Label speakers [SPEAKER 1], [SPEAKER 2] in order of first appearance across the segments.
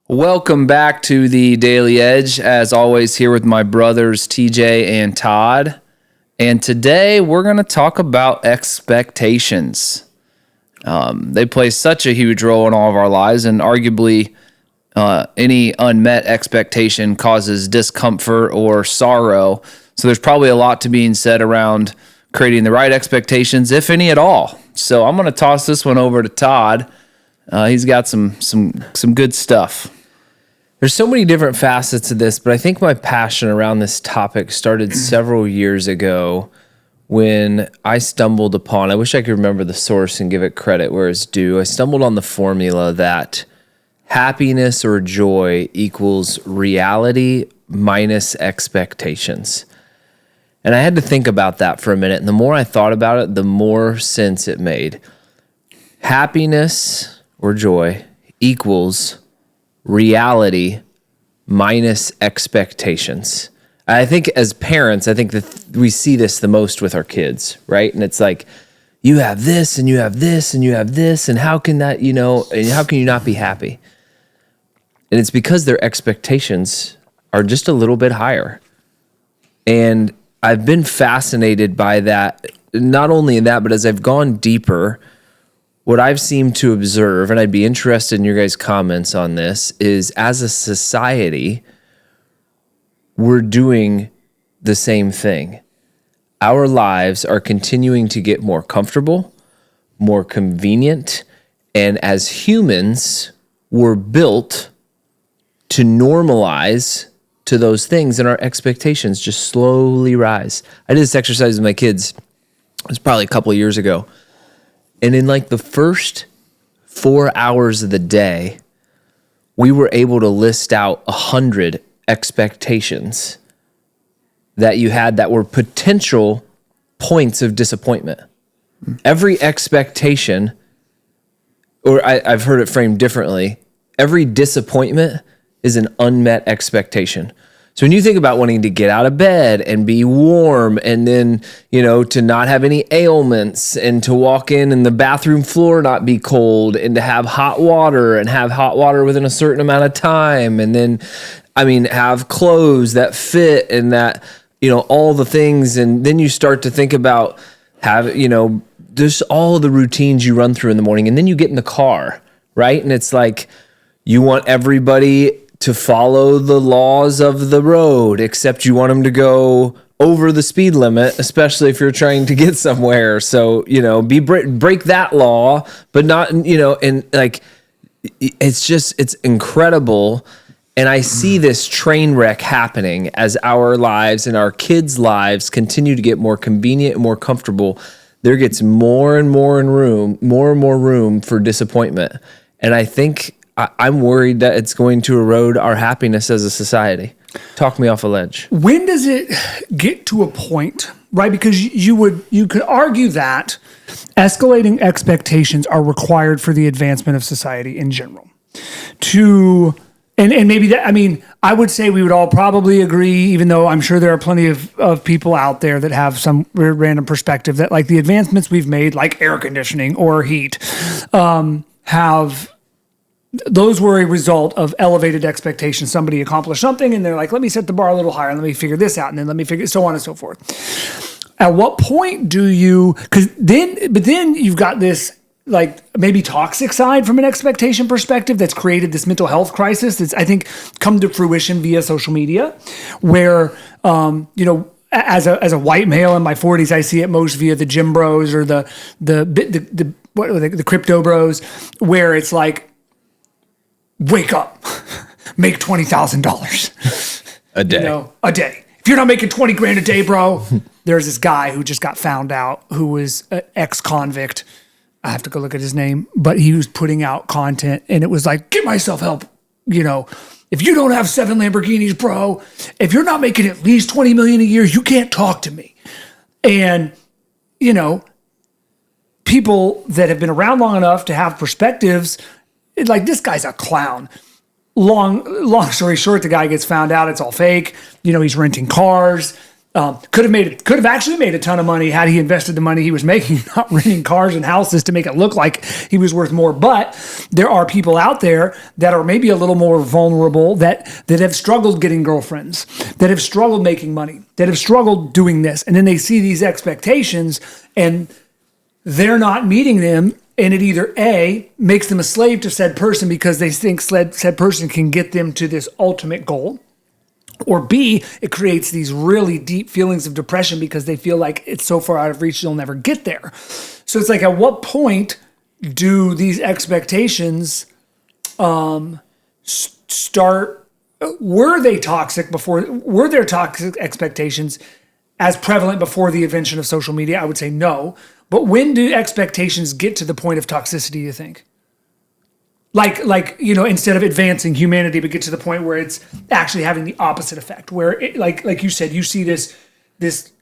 [SPEAKER 1] Welcome back to the Daily Edge. As always, here with my brothers TJ and Todd. And today we're going to talk about expectations. They play such a huge role in all of our lives, and arguably any unmet expectation causes discomfort or sorrow. So there's probably a lot to being said around creating the right expectations, if any at all. So I'm going to toss this one over to Todd. He's got some good stuff.
[SPEAKER 2] There's so many different facets of this, but I think my passion around this topic started several years ago when I stumbled upon, I wish I could remember the source and give it credit where it's due. I stumbled on the formula that happiness or joy equals reality minus expectations. And I had to think about that for a minute. And the more I thought about it, the more sense it made. Happiness or joy equals reality minus expectations. I think as parents, I think that we see this the most with our kids, right? And it's like, you have this and you have this and you have this, and how can that, and how can you not be happy? And it's because their expectations are just a little bit higher. And I've been fascinated by that, not only in that, but as I've gone deeper, what I've seemed to observe, and I'd be interested in your guys' comments on this, is as a society, we're doing the same thing. Our lives are continuing to get more comfortable, more convenient, and as humans, we're built to normalize to those things, and our expectations just slowly rise. I did this exercise with my kids. It was probably a couple of years ago. And in like the first 4 hours of the day, we were able to list out 100 expectations that you had that were potential points of disappointment. Every expectation, or I've heard it framed differently, every disappointment is an unmet expectation. So when you think about wanting to get out of bed and be warm and then, to not have any ailments and to walk in and the bathroom floor not be cold and to have hot water and have hot water within a certain amount of time. And then, have clothes that fit and that, all the things. And then you start to think about there's all the routines you run through in the morning, and then you get in the car, right? And it's like, you want everybody to follow the laws of the road, except you want them to go over the speed limit, especially if you're trying to get somewhere. So, break that law, but not, and like, it's incredible. And I see this train wreck happening as our lives and our kids' lives continue to get more convenient and more comfortable. There gets more and more room for disappointment. And I think I'm worried that it's going to erode our happiness as a society. Talk me off a ledge.
[SPEAKER 3] When does it get to a point, right? Because you could argue that escalating expectations are required for the advancement of society in general. And maybe that, I would say we would all probably agree, even though I'm sure there are plenty of people out there that have some random perspective that like the advancements we've made, like air conditioning or heat, those were a result of elevated expectations. Somebody accomplished something and they're like, let me set the bar a little higher and let me figure this out. And then let me figure so on and so forth. At what point do you, but then you've got this like maybe toxic side from an expectation perspective that's created this mental health crisis that's I think come to fruition via social media where, as a white male in my 40s, I see it most via the gym bros or the crypto bros, where it's like, wake up, make $20,000
[SPEAKER 2] a day.
[SPEAKER 3] A day. If you're not making 20 grand a day, bro, there's this guy who just got found out who was an ex-convict. I have to go look at his name, but he was putting out content and it was like, get myself help. If you don't have 7 Lamborghinis, bro, if you're not making at least 20 million a year, you can't talk to me. And, people that have been around long enough to have perspectives, like this guy's a clown. Long story short, the guy gets found out. It's all fake. He's renting cars. Could have actually made a ton of money had he invested the money he was making, not renting cars and houses to make it look like he was worth more. But there are people out there that are maybe a little more vulnerable, that have struggled getting girlfriends, that have struggled making money, that have struggled doing this. And then they see these expectations and they're not meeting them. And it either A, makes them a slave to said person because they think said person can get them to this ultimate goal. Or B, it creates these really deep feelings of depression because they feel like it's so far out of reach, they'll never get there. So it's like, at what point do these expectations start? Were their toxic expectations as prevalent before the invention of social media? I would say no. But when do expectations get to the point of toxicity, you think? Like instead of advancing humanity, but get to the point where it's actually having the opposite effect, where it, like you said, you see this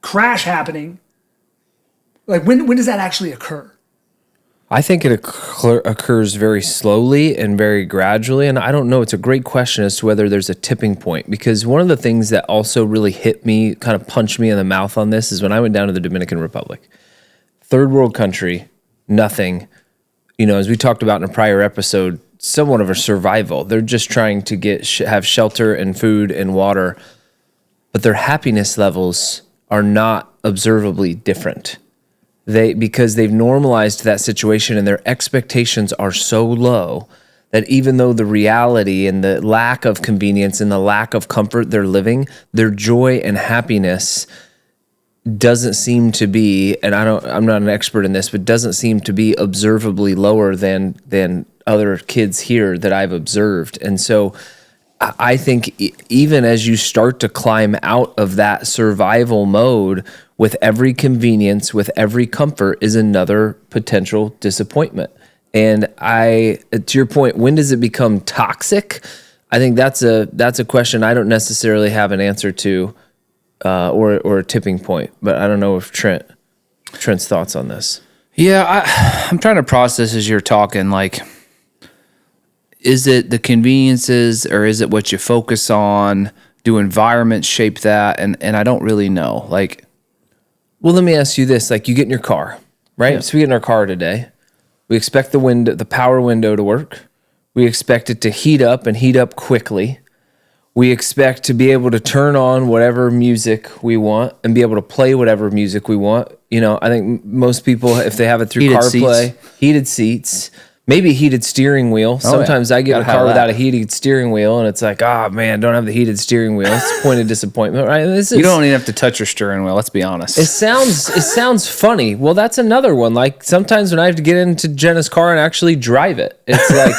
[SPEAKER 3] crash happening. Like when does that actually occur?
[SPEAKER 2] I think it occurs very slowly and very gradually, and I don't know. It's a great question as to whether there's a tipping point, because one of the things that also really hit me, kind of punched me in the mouth on this, is when I went down to the Dominican Republic, third world country, nothing. As we talked about in a prior episode, somewhat of a survival. They're just trying to have shelter and food and water, but their happiness levels are not observably different. Because they've normalized that situation and their expectations are so low that even though the reality and the lack of convenience and the lack of comfort they're living, their joy and happiness doesn't seem to be, and I'm not an expert in this, but doesn't seem to be observably lower than other kids here that I've observed. And so I think even as you start to climb out of that survival mode, with every convenience, with every comfort is another potential disappointment. And to your point, when does it become toxic? I think that's a question I don't necessarily have an answer to. Or a tipping point, but I don't know if Trent's thoughts on this.
[SPEAKER 1] Yeah, I'm trying to process as you're talking. Like, is it the conveniences or is it what you focus on? Do environments shape that? And I don't really know. Like,
[SPEAKER 2] well, let me ask you this: like, you get in your car, right? Yeah. So we get in our car today. We expect the power window to work. We expect it to heat up quickly. We expect to be able to turn on whatever music we want and be able to play whatever music we want. I think most people, if they have it through CarPlay, heated seats, maybe a heated steering wheel. Sometimes I get a car without a heated steering wheel and it's like, man, don't have the heated steering wheel. It's a point of disappointment, right?
[SPEAKER 1] You don't even have to touch your steering wheel, let's be honest.
[SPEAKER 2] It sounds funny. Well, that's another one. Like, sometimes when I have to get into Jenna's car and actually drive it, it's like,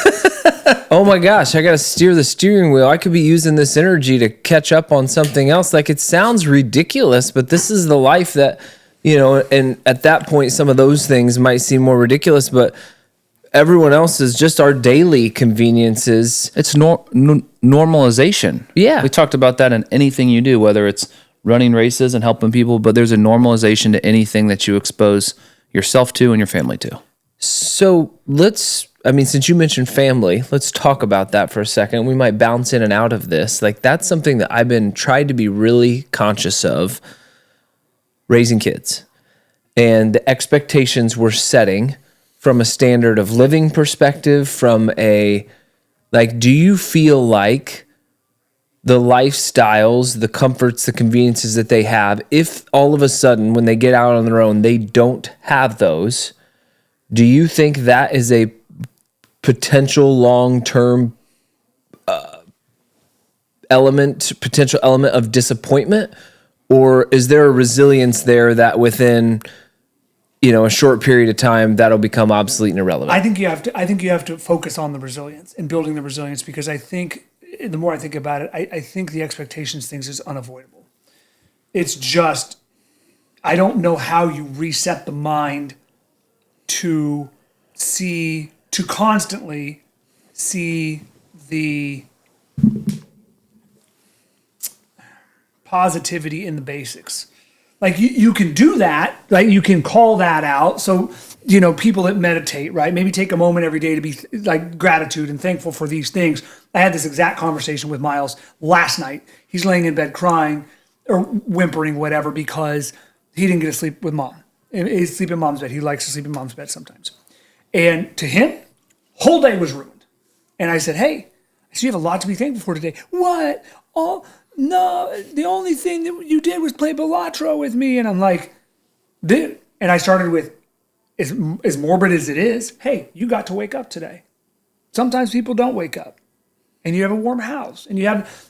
[SPEAKER 2] oh my gosh, I got to steer the steering wheel. I could be using this energy to catch up on something else. Like, it sounds ridiculous, but this is the life that, and at that point, some of those things might seem more ridiculous, but everyone else is just our daily conveniences.
[SPEAKER 1] It's normalization.
[SPEAKER 2] Yeah.
[SPEAKER 1] We talked about that in anything you do, whether it's running races and helping people, but there's a normalization to anything that you expose yourself to and your family to.
[SPEAKER 2] So since you mentioned family, let's talk about that for a second. We might bounce in and out of this. Like, that's something that I've been trying to be really conscious of, raising kids and the expectations we're setting from a standard of living perspective, from do you feel like the lifestyles, the comforts, the conveniences that they have, if all of a sudden when they get out on their own, they don't have those, do you think that is a potential long-term potential element of disappointment? Or is there a resilience there that within, a short period of time that'll become obsolete and irrelevant?
[SPEAKER 3] I think you have to focus on the resilience and building the resilience, because I think the more I think about it, I think the expectations things is unavoidable. It's just, I don't know how you reset the mind to constantly see the positivity in the basics. Like, you can do that, right? You can call that out. So, people that meditate, right? Maybe take a moment every day to be like gratitude and thankful for these things. I had this exact conversation with Miles last night. He's laying in bed crying or whimpering, whatever, because he didn't get to sleep with mom. And he's sleep in mom's bed. He likes to sleep in mom's bed sometimes. And to him, whole day was ruined. And I said, hey, so you have a lot to be thankful for today. What? Oh, no, the only thing that you did was play Balatro with me. And I'm like, dude. And I started with, as morbid as it is, hey, you got to wake up today. Sometimes people don't wake up. And you have a warm house.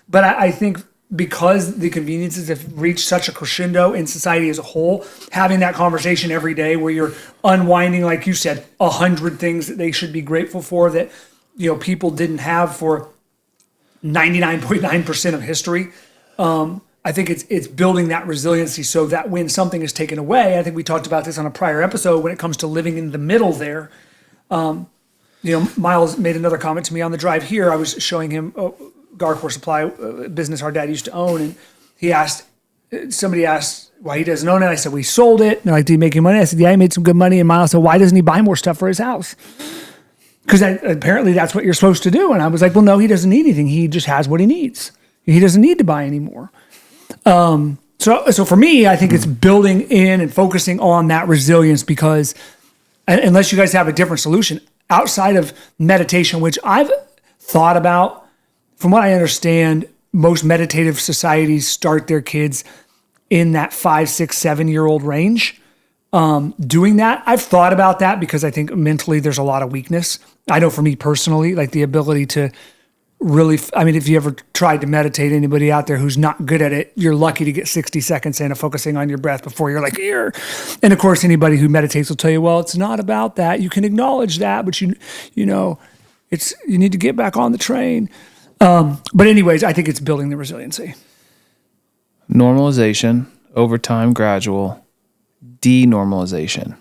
[SPEAKER 3] But I think because the conveniences have reached such a crescendo in society as a whole, having that conversation every day where you're unwinding, like you said, 100 things that they should be grateful for that people didn't have for 99.9% of history. I think it's building that resiliency so that when something is taken away, I think we talked about this on a prior episode when it comes to living in the middle there. Miles made another comment to me on the drive here. I was showing him Garcore Supply, business our dad used to own, and somebody asked why he doesn't own it. I said, we sold it. And they're like, do you make any money? I said, yeah, he made some good money. And Miles said, why doesn't he buy more stuff for his house? Because apparently that's what you're supposed to do. And I was like, well, no, he doesn't need anything. He just has what he needs. He doesn't need to buy anymore. So for me, I think it's building in and focusing on that resilience, because unless you guys have a different solution outside of meditation, which I've thought about, from what I understand, most meditative societies start their kids in that 5, 6, 7-year-old range. Doing that, I've thought about that because I think mentally there's a lot of weakness. I know for me personally, like the ability to really, if you ever tried to meditate, anybody out there who's not good at it, you're lucky to get 60 seconds in of focusing on your breath before you're like, here. And of course, anybody who meditates will tell you, well, it's not about that. You can acknowledge that, but you need to get back on the train. But anyways, I think it's building the resiliency.
[SPEAKER 1] Normalization, over time, gradual, denormalization.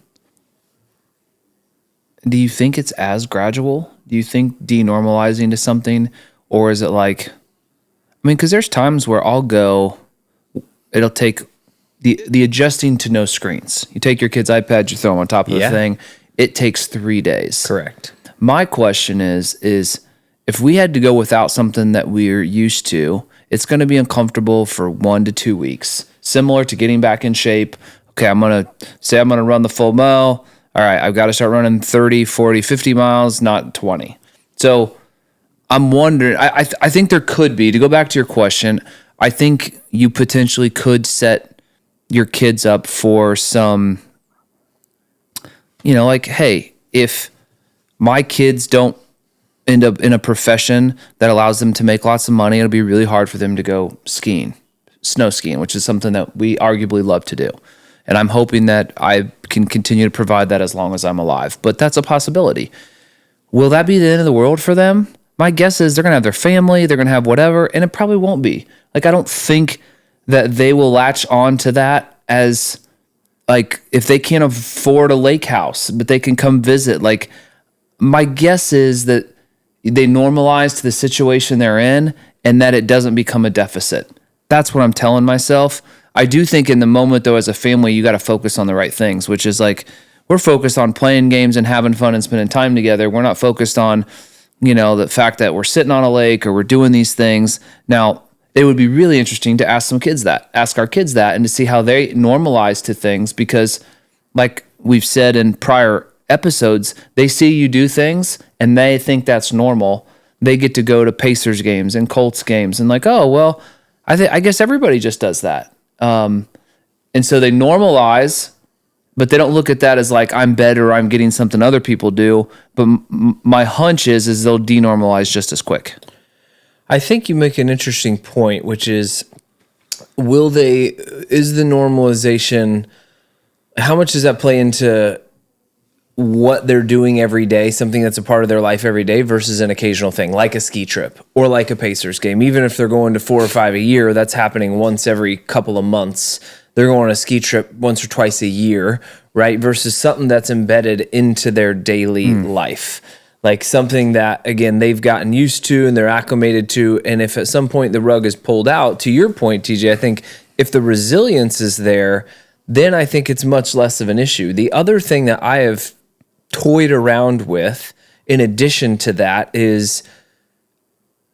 [SPEAKER 1] Do you think it's as gradual? Do you think denormalizing to something, or is it like, because there's times where it'll take the adjusting to no screens. You take your kid's iPad, you throw them on top of the thing. It takes 3 days.
[SPEAKER 2] Correct.
[SPEAKER 1] My question is if we had to go without something that we're used to, it's going to be uncomfortable for 1 to 2 weeks, similar to getting back in shape. Okay, I'm going to run the full mile. All right, I've got to start running 30, 40, 50 miles, not 20. So I'm wondering, I think there could be, to go back to your question, I think you potentially could set your kids up for some, like, hey, if my kids don't end up in a profession that allows them to make lots of money, it'll be really hard for them to go skiing, snow skiing, which is something that we arguably love to do. And I'm hoping that I can continue to provide that as long as I'm alive. But that's a possibility. Will that be the end of the world for them? My guess is they're going to have their family, they're going to have whatever, and it probably won't be. Like, I don't think that they will latch on to that as, like, if they can't afford a lake house, but they can come visit. Like, my guess is that they normalize to the situation they're in and that it doesn't become a deficit. That's what I'm telling myself. I do think in the moment, though, as a family, you got to focus on the right things, which is like, we're focused on playing games and having fun and spending time together. We're not focused on, the fact that we're sitting on a lake or we're doing these things. Now, it would be really interesting to ask our kids that, and to see how they normalize to things, because like we've said in prior episodes, they see you do things and they think that's normal. They get to go to Pacers games and Colts games and like, oh, well, I guess everybody just does that. And so they normalize, but they don't look at that as like, I'm better or I'm getting something other people do. But my hunch is they'll denormalize just as quick.
[SPEAKER 2] I think you make an interesting point, which is, is the normalization, how much does that play into what they're doing every day, something that's a part of their life every day, versus an occasional thing like a ski trip or like a Pacers game? Even if they're going to 4 or 5 a year, that's happening once every couple of months. They're going on a ski trip once or twice a year, right? Versus something that's embedded into their daily life. Like something that, again, they've gotten used to and they're acclimated to. And if at some point the rug is pulled out, to your point, TJ, I think if the resilience is there, then I think it's much less of an issue. The other thing that I have toyed around with, in addition to that, is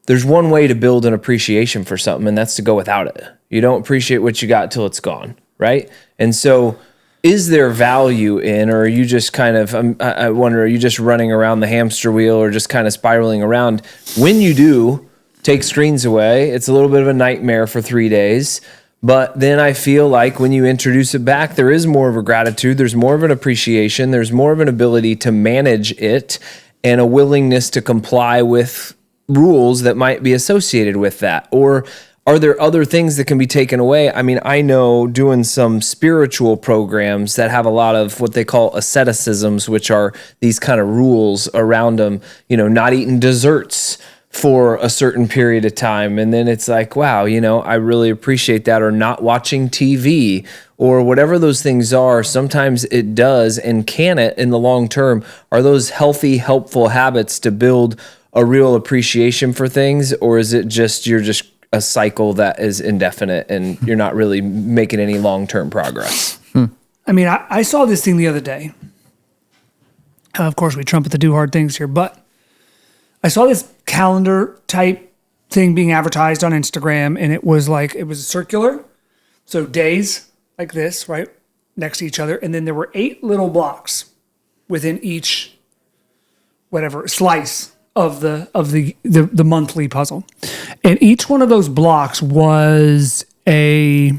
[SPEAKER 2] there's one way to build an appreciation for something, and that's to go without it. You don't appreciate what you got till it's gone, right? And so is there value in, or are you just kind of, I wonder, are you just running around the hamster wheel or just kind of spiraling around? When you do take screens away, it's a little bit of a nightmare for 3 days. But then I feel like when you introduce it back, there is more of a gratitude, there's more of an appreciation, there's more of an ability to manage it and a willingness to comply with rules that might be associated with that. Or are there other things that can be taken away? I mean, I know doing some spiritual programs that have a lot of what they call asceticisms, which are these kind of rules around them, not eating desserts for a certain period of time. And then it's like, wow, I really appreciate that. Or not watching TV or whatever those things are. Sometimes it does. And can it in the long term? Are those healthy, helpful habits to build a real appreciation for things? Or is it just, you're just a cycle that is indefinite and you're not really making any long-term progress?
[SPEAKER 3] I mean, I saw this thing the other day. Of course, we trumpet the do hard things here, but I saw this calendar type thing being advertised on Instagram, and it was circular. So days like this, right, next to each other. And then there were 8 little blocks within each, slice of the monthly puzzle. And each one of those blocks was we'll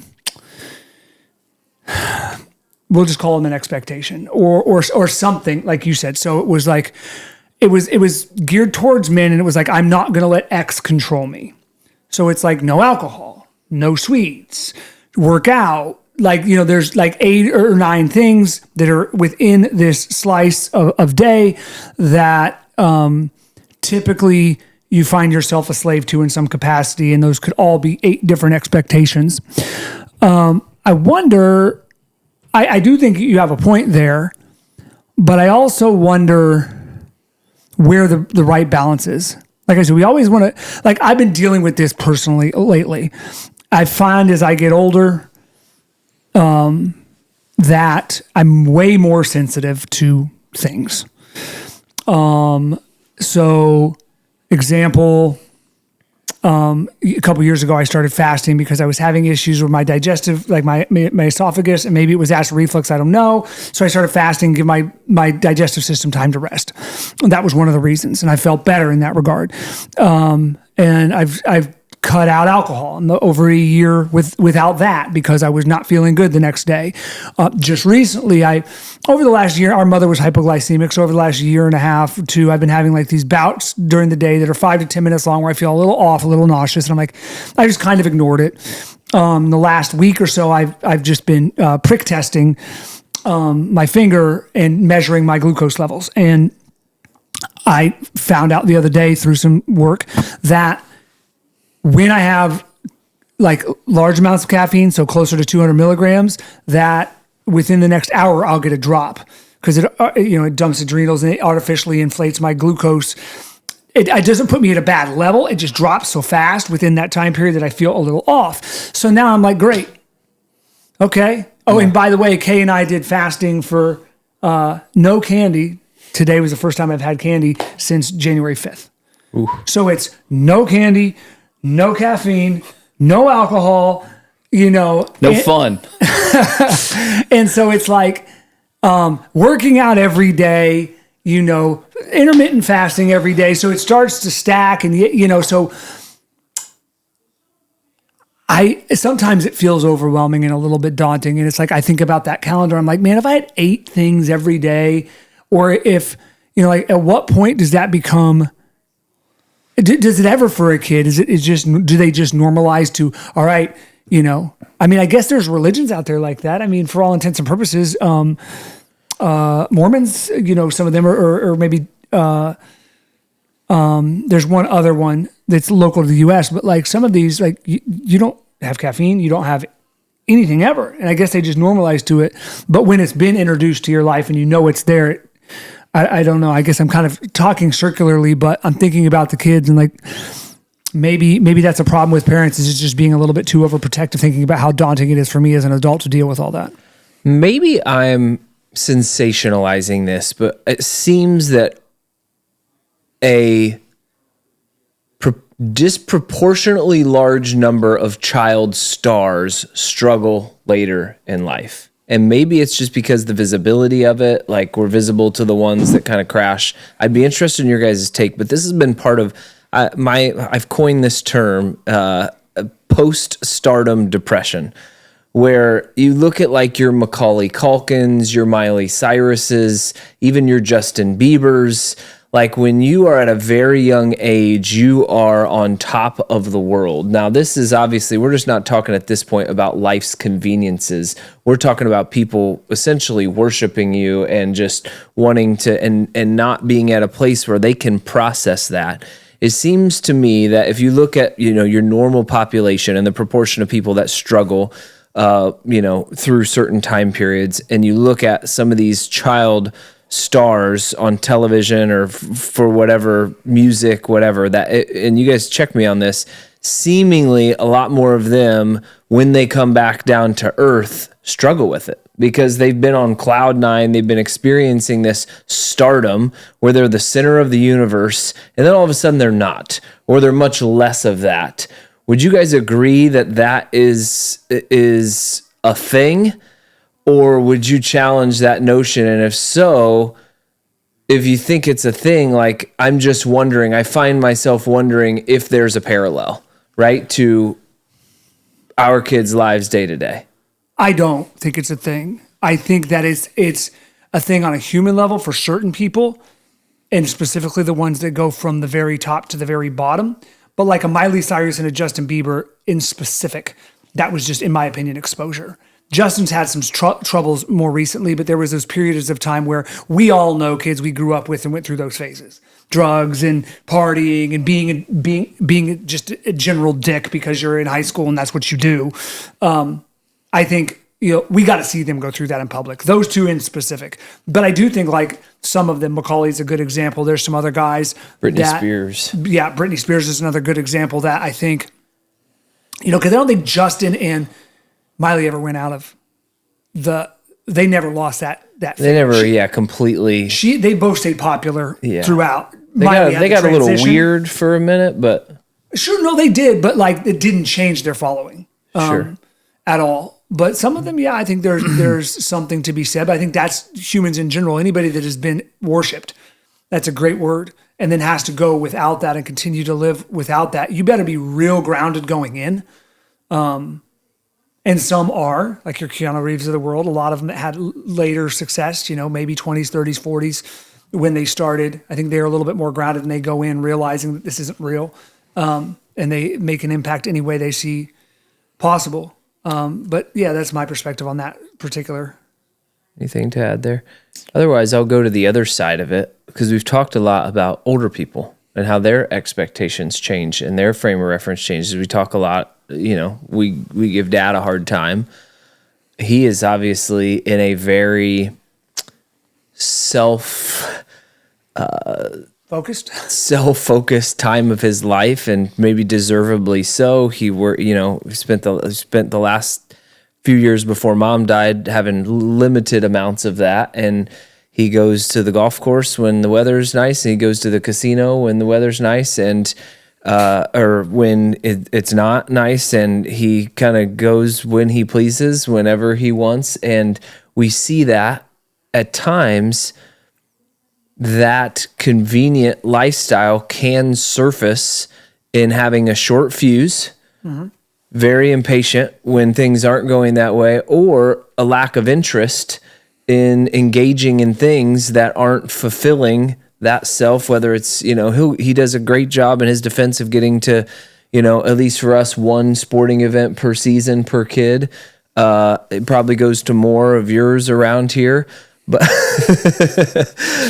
[SPEAKER 3] just call them an expectation or something, like you said. So it was like, it was geared towards men, and it was like, I'm not going to let X control me. So it's like no alcohol, no sweets, work out. There's like 8 or 9 things that are within this slice of day that typically you find yourself a slave to in some capacity, and those could all be 8 different expectations. I wonder, I do think you have a point there, but I also wonder where the right balance is. Like I said, we always want to, I've been dealing with this personally lately. I find as I get older, that I'm way more sensitive to things. So example, a couple years ago, I started fasting because I was having issues with my digestive, like my esophagus, and maybe it was acid reflux. I don't know. So I started fasting, give my digestive system time to rest. And that was one of the reasons, and I felt better in that regard. And I've cut out alcohol over a year without that because I was not feeling good the next day. Just recently, over the last year, our mother was hypoglycemic. So over the last year and a half, 2, I've been having like these bouts during the day that are 5 to 10 minutes long where I feel a little off, a little nauseous. And I'm like, I just kind of ignored it. The last week or so, I've just been prick testing my finger and measuring my glucose levels. And I found out the other day through some work that when I have like large amounts of caffeine, so closer to 200 milligrams, that within the next hour, I'll get a drop because it dumps adrenals and it artificially inflates my glucose. It doesn't put me at a bad level. It just drops so fast within that time period that I feel a little off. So now I'm like, great. Okay. Oh, and by the way, Kay and I did fasting for no candy. Today was the first time I've had candy since January 5th. Ooh. So it's no candy, no caffeine, no alcohol,
[SPEAKER 1] no fun.
[SPEAKER 3] And so it's like working out every day, intermittent fasting every day. So it starts to stack and, so sometimes it feels overwhelming and a little bit daunting. And it's like, I think about that calendar. I'm like, man, if I had 8 things every day, or if, at what point does that become, does it ever for a kid? Do they just normalize to, all right, I guess there's religions out there like that. I mean, for all intents and purposes, Mormons, some of them or maybe, there's one other one that's local to the US, but like some of these, like you don't have caffeine, you don't have anything ever. And I guess they just normalize to it. But when it's been introduced to your life and it's there, I don't know. I guess I'm kind of talking circularly, but I'm thinking about the kids and like maybe that's a problem with parents is just being a little bit too overprotective, thinking about how daunting it is for me as an adult to deal with all that.
[SPEAKER 2] Maybe I'm sensationalizing this, but it seems that disproportionately large number of child stars struggle later in life. And maybe it's just because the visibility of it, like we're visible to the ones that kind of crash. I'd be interested in your guys' take, but this has been part of I've coined this term, post-stardom depression, where you look at like your Macaulay Culkins, your Miley Cyruses, even your Justin Biebers. Like when you are at a very young age, you are on top of the world. Now, this is obviously, we're just not talking at this point about life's conveniences. We're talking about people essentially worshiping you and just wanting to, and not being at a place where they can process that. It seems to me that if you look at, your normal population and the proportion of people that struggle, through certain time periods, and you look at some of these child stars on television or for whatever music, whatever that, and you guys check me on this, seemingly a lot more of them when they come back down to earth struggle with it because they've been on cloud nine. They've been experiencing this stardom where they're the center of the universe. And then all of a sudden they're not, or they're much less of that. Would you guys agree that that is a thing? Or would you challenge that notion? And if so, if you think it's a thing, like I'm just wondering, I find myself wondering if there's a parallel, right, to our kids' lives day to day.
[SPEAKER 3] I don't think it's a thing. I think that it's a thing on a human level for certain people, and specifically the ones that go from the very top to the very bottom. But like a Miley Cyrus and a Justin Bieber in specific, that was just, in my opinion, exposure. Justin's had some troubles more recently, but there was those periods of time where we all know kids we grew up with and went through those phases. Drugs and partying and being just a general dick because you're in high school and that's what you do. I think, we got to see them go through that in public, those two in specific. But I do think like some of them, Macaulay's a good example. There's some other guys.
[SPEAKER 2] Britney Spears.
[SPEAKER 3] Yeah, Britney Spears is another good example that I think, because I don't think Justin and Miley ever went out of they never lost that
[SPEAKER 2] phase. They never, completely.
[SPEAKER 3] They both stayed popular throughout.
[SPEAKER 2] They got a little weird for a minute, but.
[SPEAKER 3] Sure, no, they did, but like it didn't change their following at all. But some of them, I think there's something to be said. But I think that's humans in general. Anybody that has been worshipped, that's a great word, and then has to go without that and continue to live without that. You better be real grounded going in. And some are, like your Keanu Reeves of the world. A lot of them had later success, maybe 20s, 30s, 40s when they started. I think they're a little bit more grounded and they go in realizing that this isn't real. And they make an impact any way they see possible. But that's my perspective on that particular.
[SPEAKER 2] Anything to add there? Otherwise, I'll go to the other side of it because we've talked a lot about older people and how their expectations change and their frame of reference changes. We talk a lot. We give Dad a hard time. He is obviously in a very self-focused time of his life, and maybe deservedly so. He spent the last few years before Mom died having limited amounts of that, and he goes to the golf course when the weather's nice, and he goes to the casino when the weather's nice, and or when it's not nice, and he kind of goes when he pleases, whenever he wants. And we see that at times that convenient lifestyle can surface in having a short fuse, very impatient when things aren't going that way, or a lack of interest in engaging in things that aren't fulfilling that self, whether it's, he does a great job in his defense of getting to, at least for us, one sporting event per season per kid. It probably goes to more of yours around here. But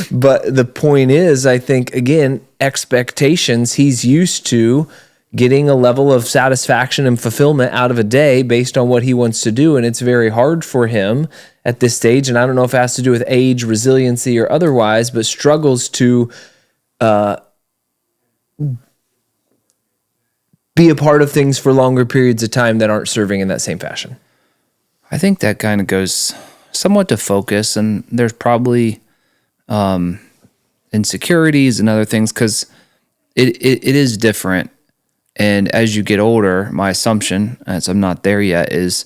[SPEAKER 2] but the point is, I think, again, expectations. He's used to getting a level of satisfaction and fulfillment out of a day based on what he wants to do. And it's very hard for him at this stage. And I don't know if it has to do with age, resiliency, or otherwise, but struggles to be a part of things for longer periods of time that aren't serving in that same fashion.
[SPEAKER 1] I think that kind of goes somewhat to focus, and there's probably insecurities and other things because it is different And as you get older, my assumption, as I'm not there yet, is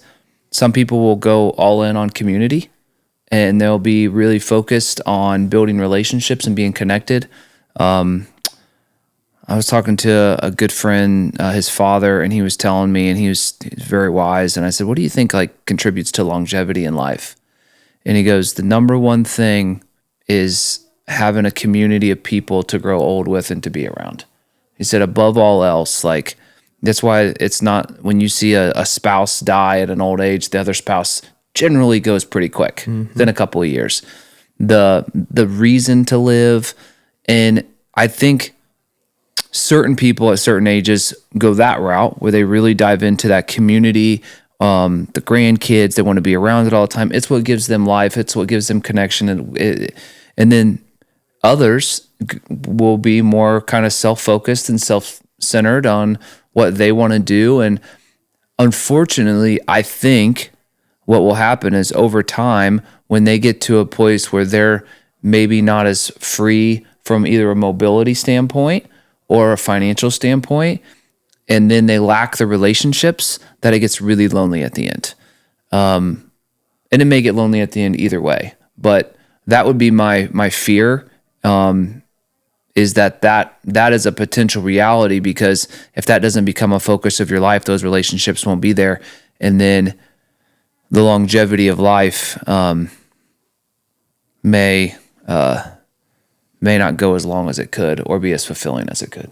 [SPEAKER 1] some people will go all in on community and they'll be really focused on building relationships and being connected. I was talking to a good friend, his father, and he was telling me, and he was very wise. And I said, what do you think like contributes to longevity in life? And he goes, the number one thing is having a community of people to grow old with and to be around. He said, above all else, like that's why it's not when you see a spouse die at an old age, the other spouse generally goes pretty quick within a couple of years. The reason to live, and I think certain people at certain ages go that route where they really dive into that community, the grandkids, they want to be around it all the time. It's what gives them life. It's what gives them connection. And then others will be more kind of self-focused and self-centered on what they want to do. And unfortunately, I think what will happen is over time, when they get to a place where they're maybe not as free from either a mobility standpoint or a financial standpoint, and then they lack the relationships, that it gets really lonely at the end. And it may get lonely at the end either way, but that would be my fear, is that is a potential reality, because if that doesn't become a focus of your life, those relationships won't be there. And then the longevity of life may not go as long as it could or be as fulfilling as it could.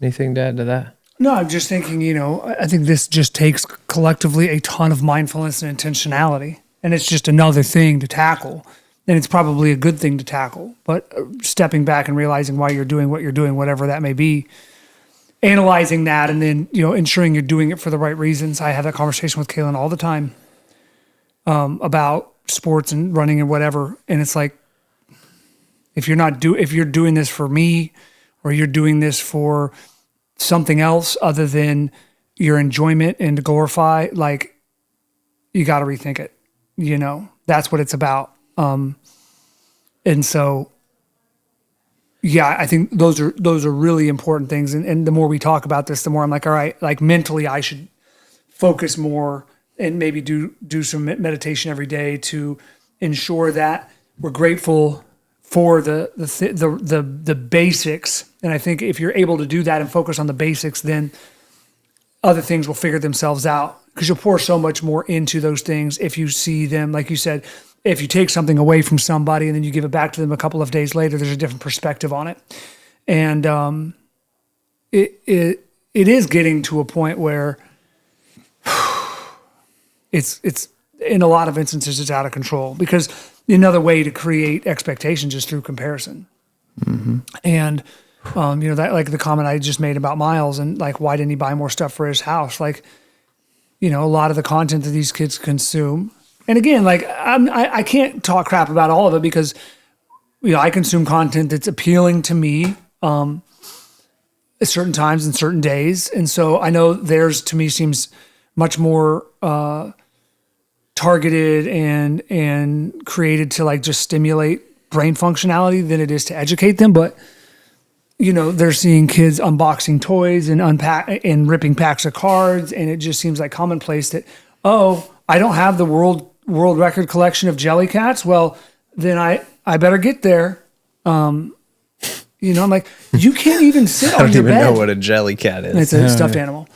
[SPEAKER 2] Anything to add to that?
[SPEAKER 3] No, I'm just thinking, I think this just takes collectively a ton of mindfulness and intentionality. And it's just another thing to tackle. And it's probably a good thing to tackle. But stepping back and realizing why you're doing what you're doing, whatever that may be, analyzing that, and then, ensuring you're doing it for the right reasons. I have that conversation with Kaylin all the time about sports and running and whatever. And it's like, if you're doing this for me, or you're doing this for something else other than your enjoyment and to glorify, like, you got to rethink it. That's what it's about. And so, yeah, I think those are really important things. And the more we talk about this, the more I'm like, all right, like mentally, I should focus more and maybe do some meditation every day to ensure that we're grateful for the basics. And I think if you're able to do that and focus on the basics, then other things will figure themselves out, because you'll pour so much more into those things if you see them, like you said, if you take something away from somebody and then you give it back to them a couple of days later, there's a different perspective on it. And it is getting to a point where it's in a lot of instances it's out of control, because another way to create expectations is through comparison. Mm-hmm. And that, like the comment I just made about Miles and like, why didn't he buy more stuff for his house? Like, a lot of the content that these kids consume. And again, like I can't talk crap about all of it, because I consume content that's appealing to me at certain times and certain days. And so I know theirs to me seems much more targeted and created to like just stimulate brain functionality than it is to educate them. But they're seeing kids unboxing toys and unpack and ripping packs of cards, and it just seems like commonplace that, oh, I don't have the world record collection of Jellycats. Well, then I better get there. I'm like, you can't even sit on your bed.
[SPEAKER 2] I don't even know what a Jellycat is.
[SPEAKER 3] It's a stuffed animal.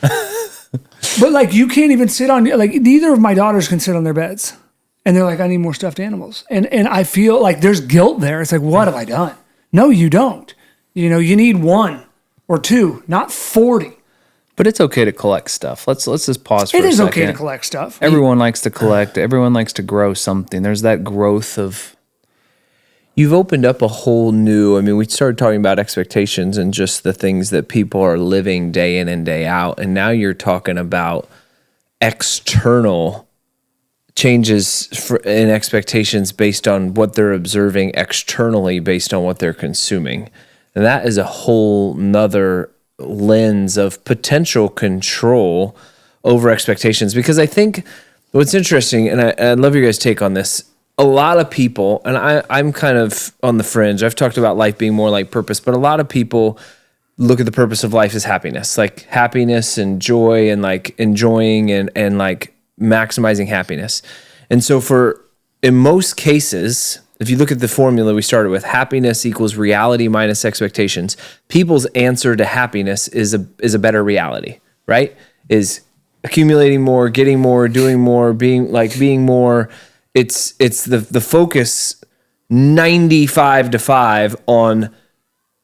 [SPEAKER 3] But like, you can't even sit on, like, neither of my daughters can sit on their beds. And they're like, I need more stuffed animals. And I feel like there's guilt there. It's like, what have I done? No, you don't. You need one or two, not 40.
[SPEAKER 1] But it's okay to collect stuff. Let's just pause for a second.
[SPEAKER 3] It is okay to collect stuff.
[SPEAKER 1] Everyone likes to collect. Everyone likes to grow something. There's that growth of...
[SPEAKER 2] You've opened up a whole new... we started talking about expectations and just the things that people are living day in and day out. And now you're talking about external changes in expectations based on what they're observing externally based on what they're consuming. And that is a whole nother lens of potential control over expectations. Because I think what's interesting, and I love your guys' take on this, a lot of people, and I'm kind of on the fringe, I've talked about life being more like purpose, but a lot of people look at the purpose of life as happiness, like happiness and joy and like enjoying and like maximizing happiness. And so in most cases, if you look at the formula we started with, happiness equals reality minus expectations, people's answer to happiness is a better reality, right? Is accumulating more, getting more, doing more, being more. It's the focus 95-5 on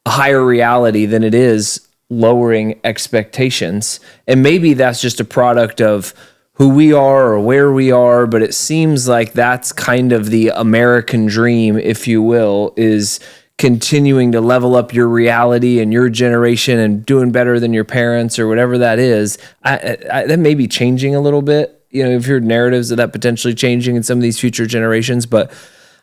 [SPEAKER 2] a higher reality than it is lowering expectations. And maybe that's just a product of who we are or where we are, but it seems like that's kind of the American dream, if you will, is continuing to level up your reality and your generation and doing better than your parents or whatever that is. That may be changing a little bit. You know, you've heard narratives of that potentially changing in some of these future generations, but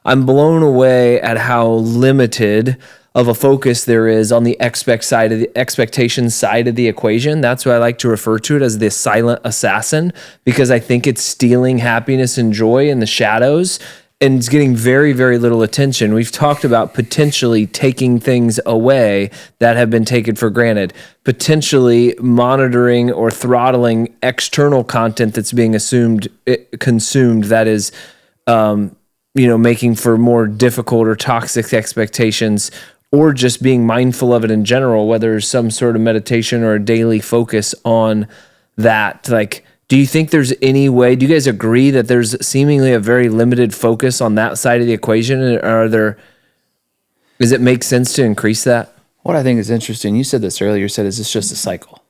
[SPEAKER 2] I'm blown away at how limited of a focus there is on the expectation side of the equation. That's why I like to refer to it as the silent assassin, because I think it's stealing happiness and joy in the shadows and it's getting very, very little attention. We've talked about potentially taking things away that have been taken for granted, potentially monitoring or throttling external content that's being consumed that is, making for more difficult or toxic expectations, or just being mindful of it in general, whether it's some sort of meditation or a daily focus on that. Like, do you think there's any way, do you guys agree that there's seemingly a very limited focus on that side of the equation? Does it make sense to increase that?
[SPEAKER 1] What I think is interesting, you said this earlier, you said, is this just a cycle?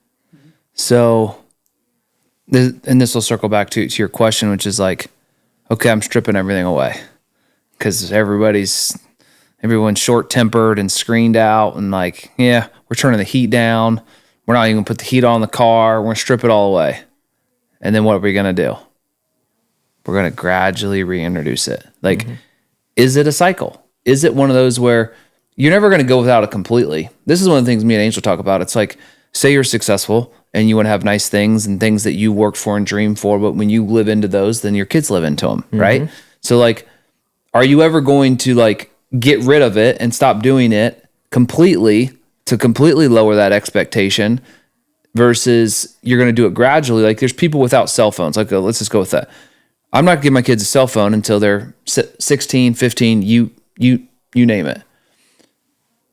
[SPEAKER 1] So, and this will circle back to your question, which is like, okay, I'm stripping everything away because everyone's short-tempered and screened out and like, yeah, we're turning the heat down. We're not even gonna put the heat on the car. We're gonna strip it all away. And then what are we gonna do? We're gonna gradually reintroduce it. Like, is it a cycle? Is it one of those where you're never gonna go without it completely? This is one of the things me and Angel talk about. It's like, say you're successful and you want to have nice things and things that you work for and dream for, but when you live into those, then your kids live into them, right? So like, are you ever going to like get rid of it and stop doing it completely to completely lower that expectation versus you're going to do it gradually? Like there's people without cell phones. Like let's just go with that. I'm not giving my kids a cell phone until they're 16, 15, you name it.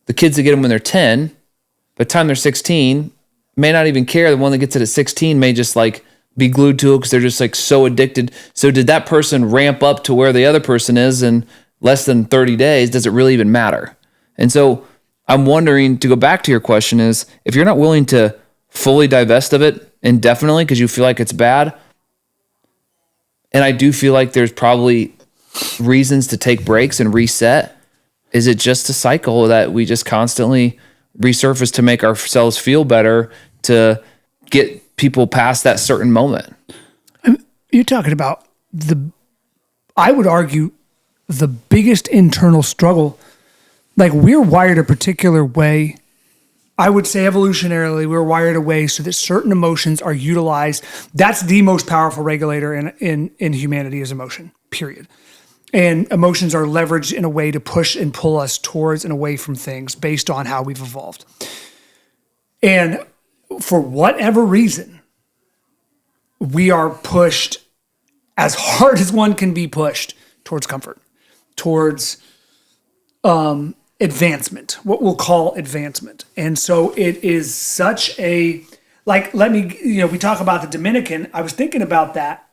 [SPEAKER 1] The kids that get them when they're 10, by the time they're 16, may not even care. The one that gets it at 16 may just like be glued to it because they're just like so addicted. So did that person ramp up to where the other person is in less than 30 days? Does it really even matter? And so I'm wondering, to go back to your question, is if you're not willing to fully divest of it indefinitely because you feel like it's bad, and I do feel like there's probably reasons to take breaks and reset, is it just a cycle that we just constantly resurface to make ourselves feel better to get people past that certain moment?
[SPEAKER 3] You're talking about I would argue, the biggest internal struggle. Like we're wired a particular way. I would say evolutionarily, we're wired a way so that certain emotions are utilized. That's the most powerful regulator in humanity is emotion, period. And emotions are leveraged in a way to push and pull us towards and away from things based on how we've evolved. And for whatever reason, we are pushed as hard as one can be pushed towards comfort, towards advancement, what we'll call advancement. And so it is such a, like, we talk about the Dominican. I was thinking about that.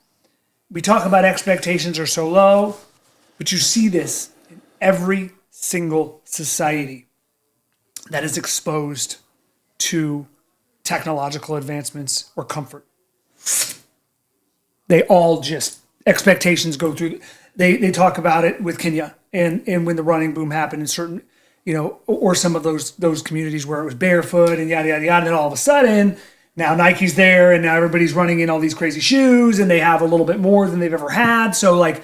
[SPEAKER 3] We talk about expectations are so low, but you see this in every single society that is exposed to technological advancements or comfort. They all just, expectations go through. They talk about it with Kenya and when the running boom happened in certain, or some of those communities where it was barefoot and yada, yada, yada. And then all of a sudden, now Nike's there and now everybody's running in all these crazy shoes and they have a little bit more than they've ever had. So like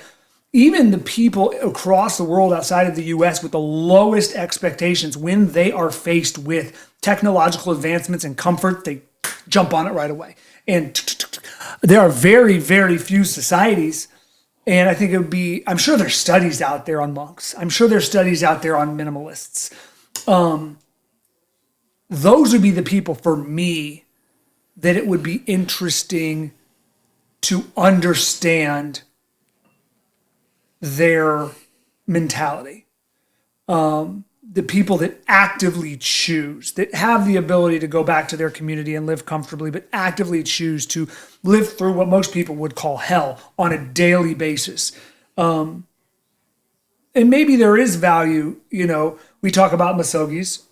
[SPEAKER 3] even the people across the world outside of the US with the lowest expectations, when they are faced with technological advancements and comfort, they jump on it right away. And there are very, very few societies. And I think it would be, I'm sure there's studies out there on monks. I'm sure there's studies out there on minimalists. those would be the people for me that it would be interesting to understand their mentality. The people that actively choose, that have the ability to go back to their community and live comfortably, but actively choose to live through what most people would call hell on a daily basis. And maybe there is value, we talk about masogis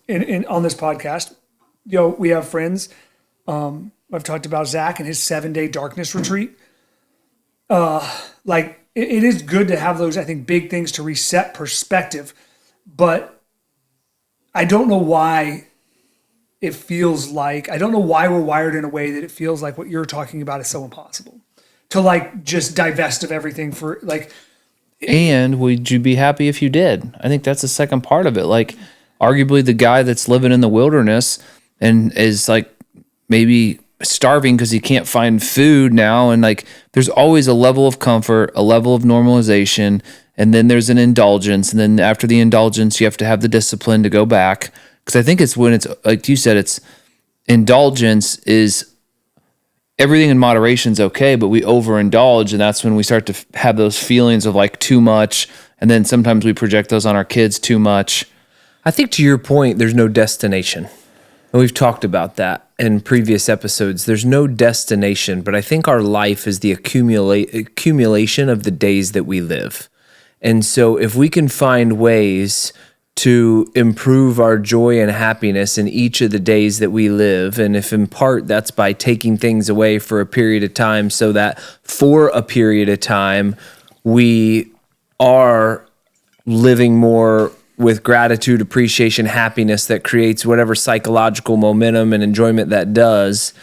[SPEAKER 3] on this podcast. We have friends. I've talked about Zach and his 7-day darkness retreat. It is good to have those, I think, big things to reset perspective, but I don't know why I don't know why we're wired in a way that it feels like what you're talking about is so impossible to just divest of everything for
[SPEAKER 1] And would you be happy if you did? I think that's the second part of it. Arguably the guy that's living in the wilderness and is maybe starving because he can't find food now. And there's always a level of comfort, a level of normalization, and then there's an indulgence. And then after the indulgence, you have to have the discipline to go back. Because I think it's when it's, like you said, it's indulgence is everything in moderation is okay, but we overindulge. And that's when we start to have those feelings of too much. And then sometimes we project those on our kids too much.
[SPEAKER 2] I think to your point, there's no destination. And we've talked about that in previous episodes. There's no destination, but I think our life is the accumulation of the days that we live. And so if we can find ways to improve our joy and happiness in each of the days that we live, and if in part that's by taking things away for a period of time so that for a period of time we are living more with gratitude, appreciation, happiness that creates whatever psychological momentum and enjoyment that does,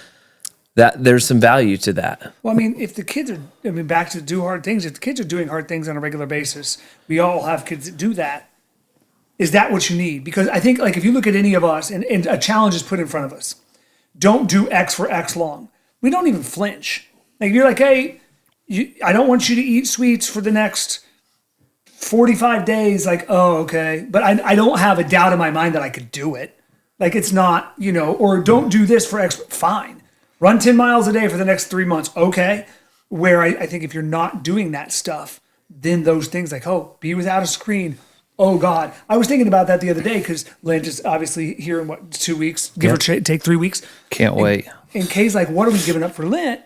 [SPEAKER 2] that there's some value to that.
[SPEAKER 3] Well, if the kids are, back to do hard things, if the kids are doing hard things on a regular basis, we all have kids that do that. Is that what you need? Because I think if you look at any of us and a challenge is put in front of us, don't do X for X long. We don't even flinch. You're hey, I don't want you to eat sweets for the next 45 days. Oh, okay. But I don't have a doubt in my mind that I could do it. It's not, or don't do this for X. Fine. Run 10 miles a day for the next 3 months. Okay. Where I think if you're not doing that stuff, then those things be without a screen. Oh God. I was thinking about that the other day because Lynn is obviously here in 2 weeks, give or take 3 weeks.
[SPEAKER 1] Can't wait.
[SPEAKER 3] And Kay's what are we giving up for Lent?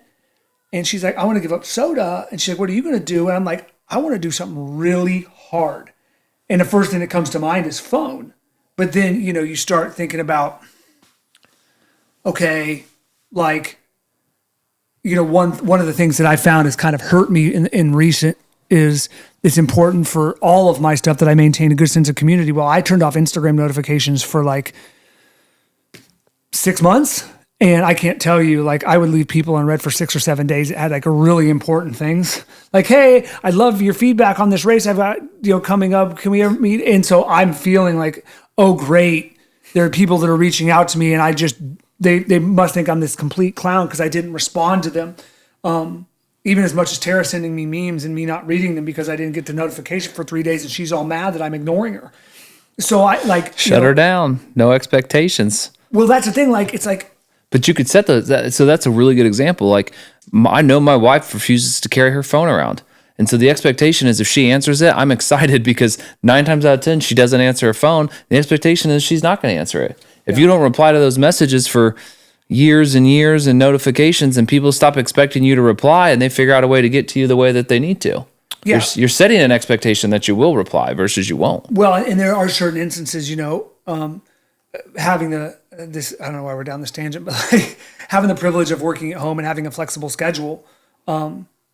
[SPEAKER 3] And she's I want to give up soda. And she's what are you going to do? And I'm I want to do something really hard. And the first thing that comes to mind is phone. But then, you start thinking about, okay, one of the things that I found has kind of hurt me in recent is it's important for all of my stuff that I maintain a good sense of community. Well, I turned off Instagram notifications for 6 months. And I can't tell you, I would leave people on red for 6 or 7 days that had really important things. Hey, I'd love your feedback on this race I've got, coming up. Can we ever meet? And so I'm feeling oh, great. There are people that are reaching out to me and they must think I'm this complete clown because I didn't respond to them. Even as much as Tara sending me memes and me not reading them because I didn't get the notification for 3 days and she's all mad that I'm ignoring her. So I
[SPEAKER 1] shut her down. No expectations.
[SPEAKER 3] Well, that's the thing.
[SPEAKER 1] But you could set those. So that's a really good example. I know my wife refuses to carry her phone around. And so the expectation is if she answers it, I'm excited because 9 times out of 10, she doesn't answer her phone. The expectation is she's not going to answer it. If you don't reply to those messages for years and years and notifications and people stop expecting you to reply and they figure out a way to get to you the way that they need to. Yeah. You're setting an expectation that you will reply versus you won't.
[SPEAKER 3] Well, and there are certain instances, having this, I don't know why we're down this tangent, but having the privilege of working at home and having a flexible schedule,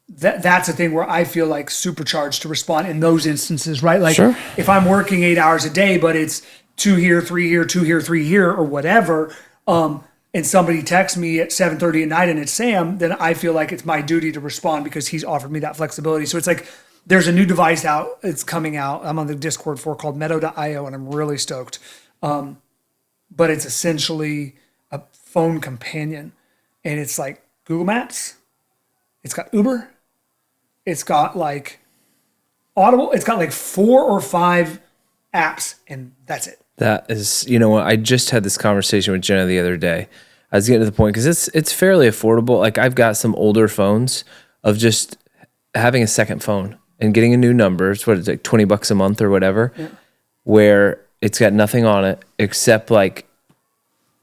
[SPEAKER 3] that's a thing where I feel supercharged to respond in those instances, right?
[SPEAKER 1] Sure.
[SPEAKER 3] If I'm working 8 hours a day, but it's 2 here, 3 here, 2 here, 3 here, or whatever, and somebody texts me at 7:30 at night and it's Sam, then I feel it's my duty to respond because he's offered me that flexibility. So it's there's a new device out, it's coming out. I'm on the Discord for called Meadow.io and I'm really stoked. But it's essentially a phone companion. And it's Google Maps. It's got Uber. It's got Audible. It's got 4 or 5 apps and that's it.
[SPEAKER 2] That is, I just had this conversation with Jenna the other day. I was getting to the point because it's fairly affordable. Like I've got some older phones of just having a second phone and getting a new number. It's what it's like $20 a month or whatever, where it's got nothing on it except like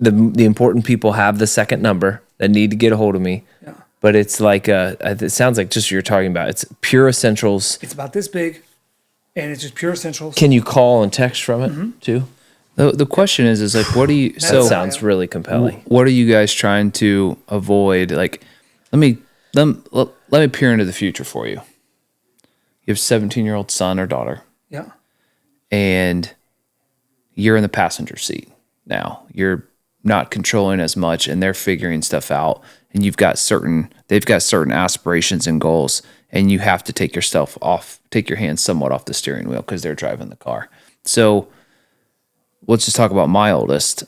[SPEAKER 2] the important people have the second number that need to get a hold of me. Yeah. But it's like it sounds like just what you're talking about. It's pure essentials.
[SPEAKER 3] It's about this big, and it's just pure essentials.
[SPEAKER 2] Can you call and text from it too?
[SPEAKER 1] The question is like, what do you?
[SPEAKER 2] That sounds really compelling.
[SPEAKER 1] What are you guys trying to avoid? Like, let me peer into the future for you. You have a 17-year-old son or daughter.
[SPEAKER 3] Yeah. And
[SPEAKER 1] you're in the passenger seat now. You're not controlling as much, and they're figuring stuff out. And they've got certain aspirations and goals, and you have to take your hands somewhat off the steering wheel because they're driving the car. So let's just talk about my oldest.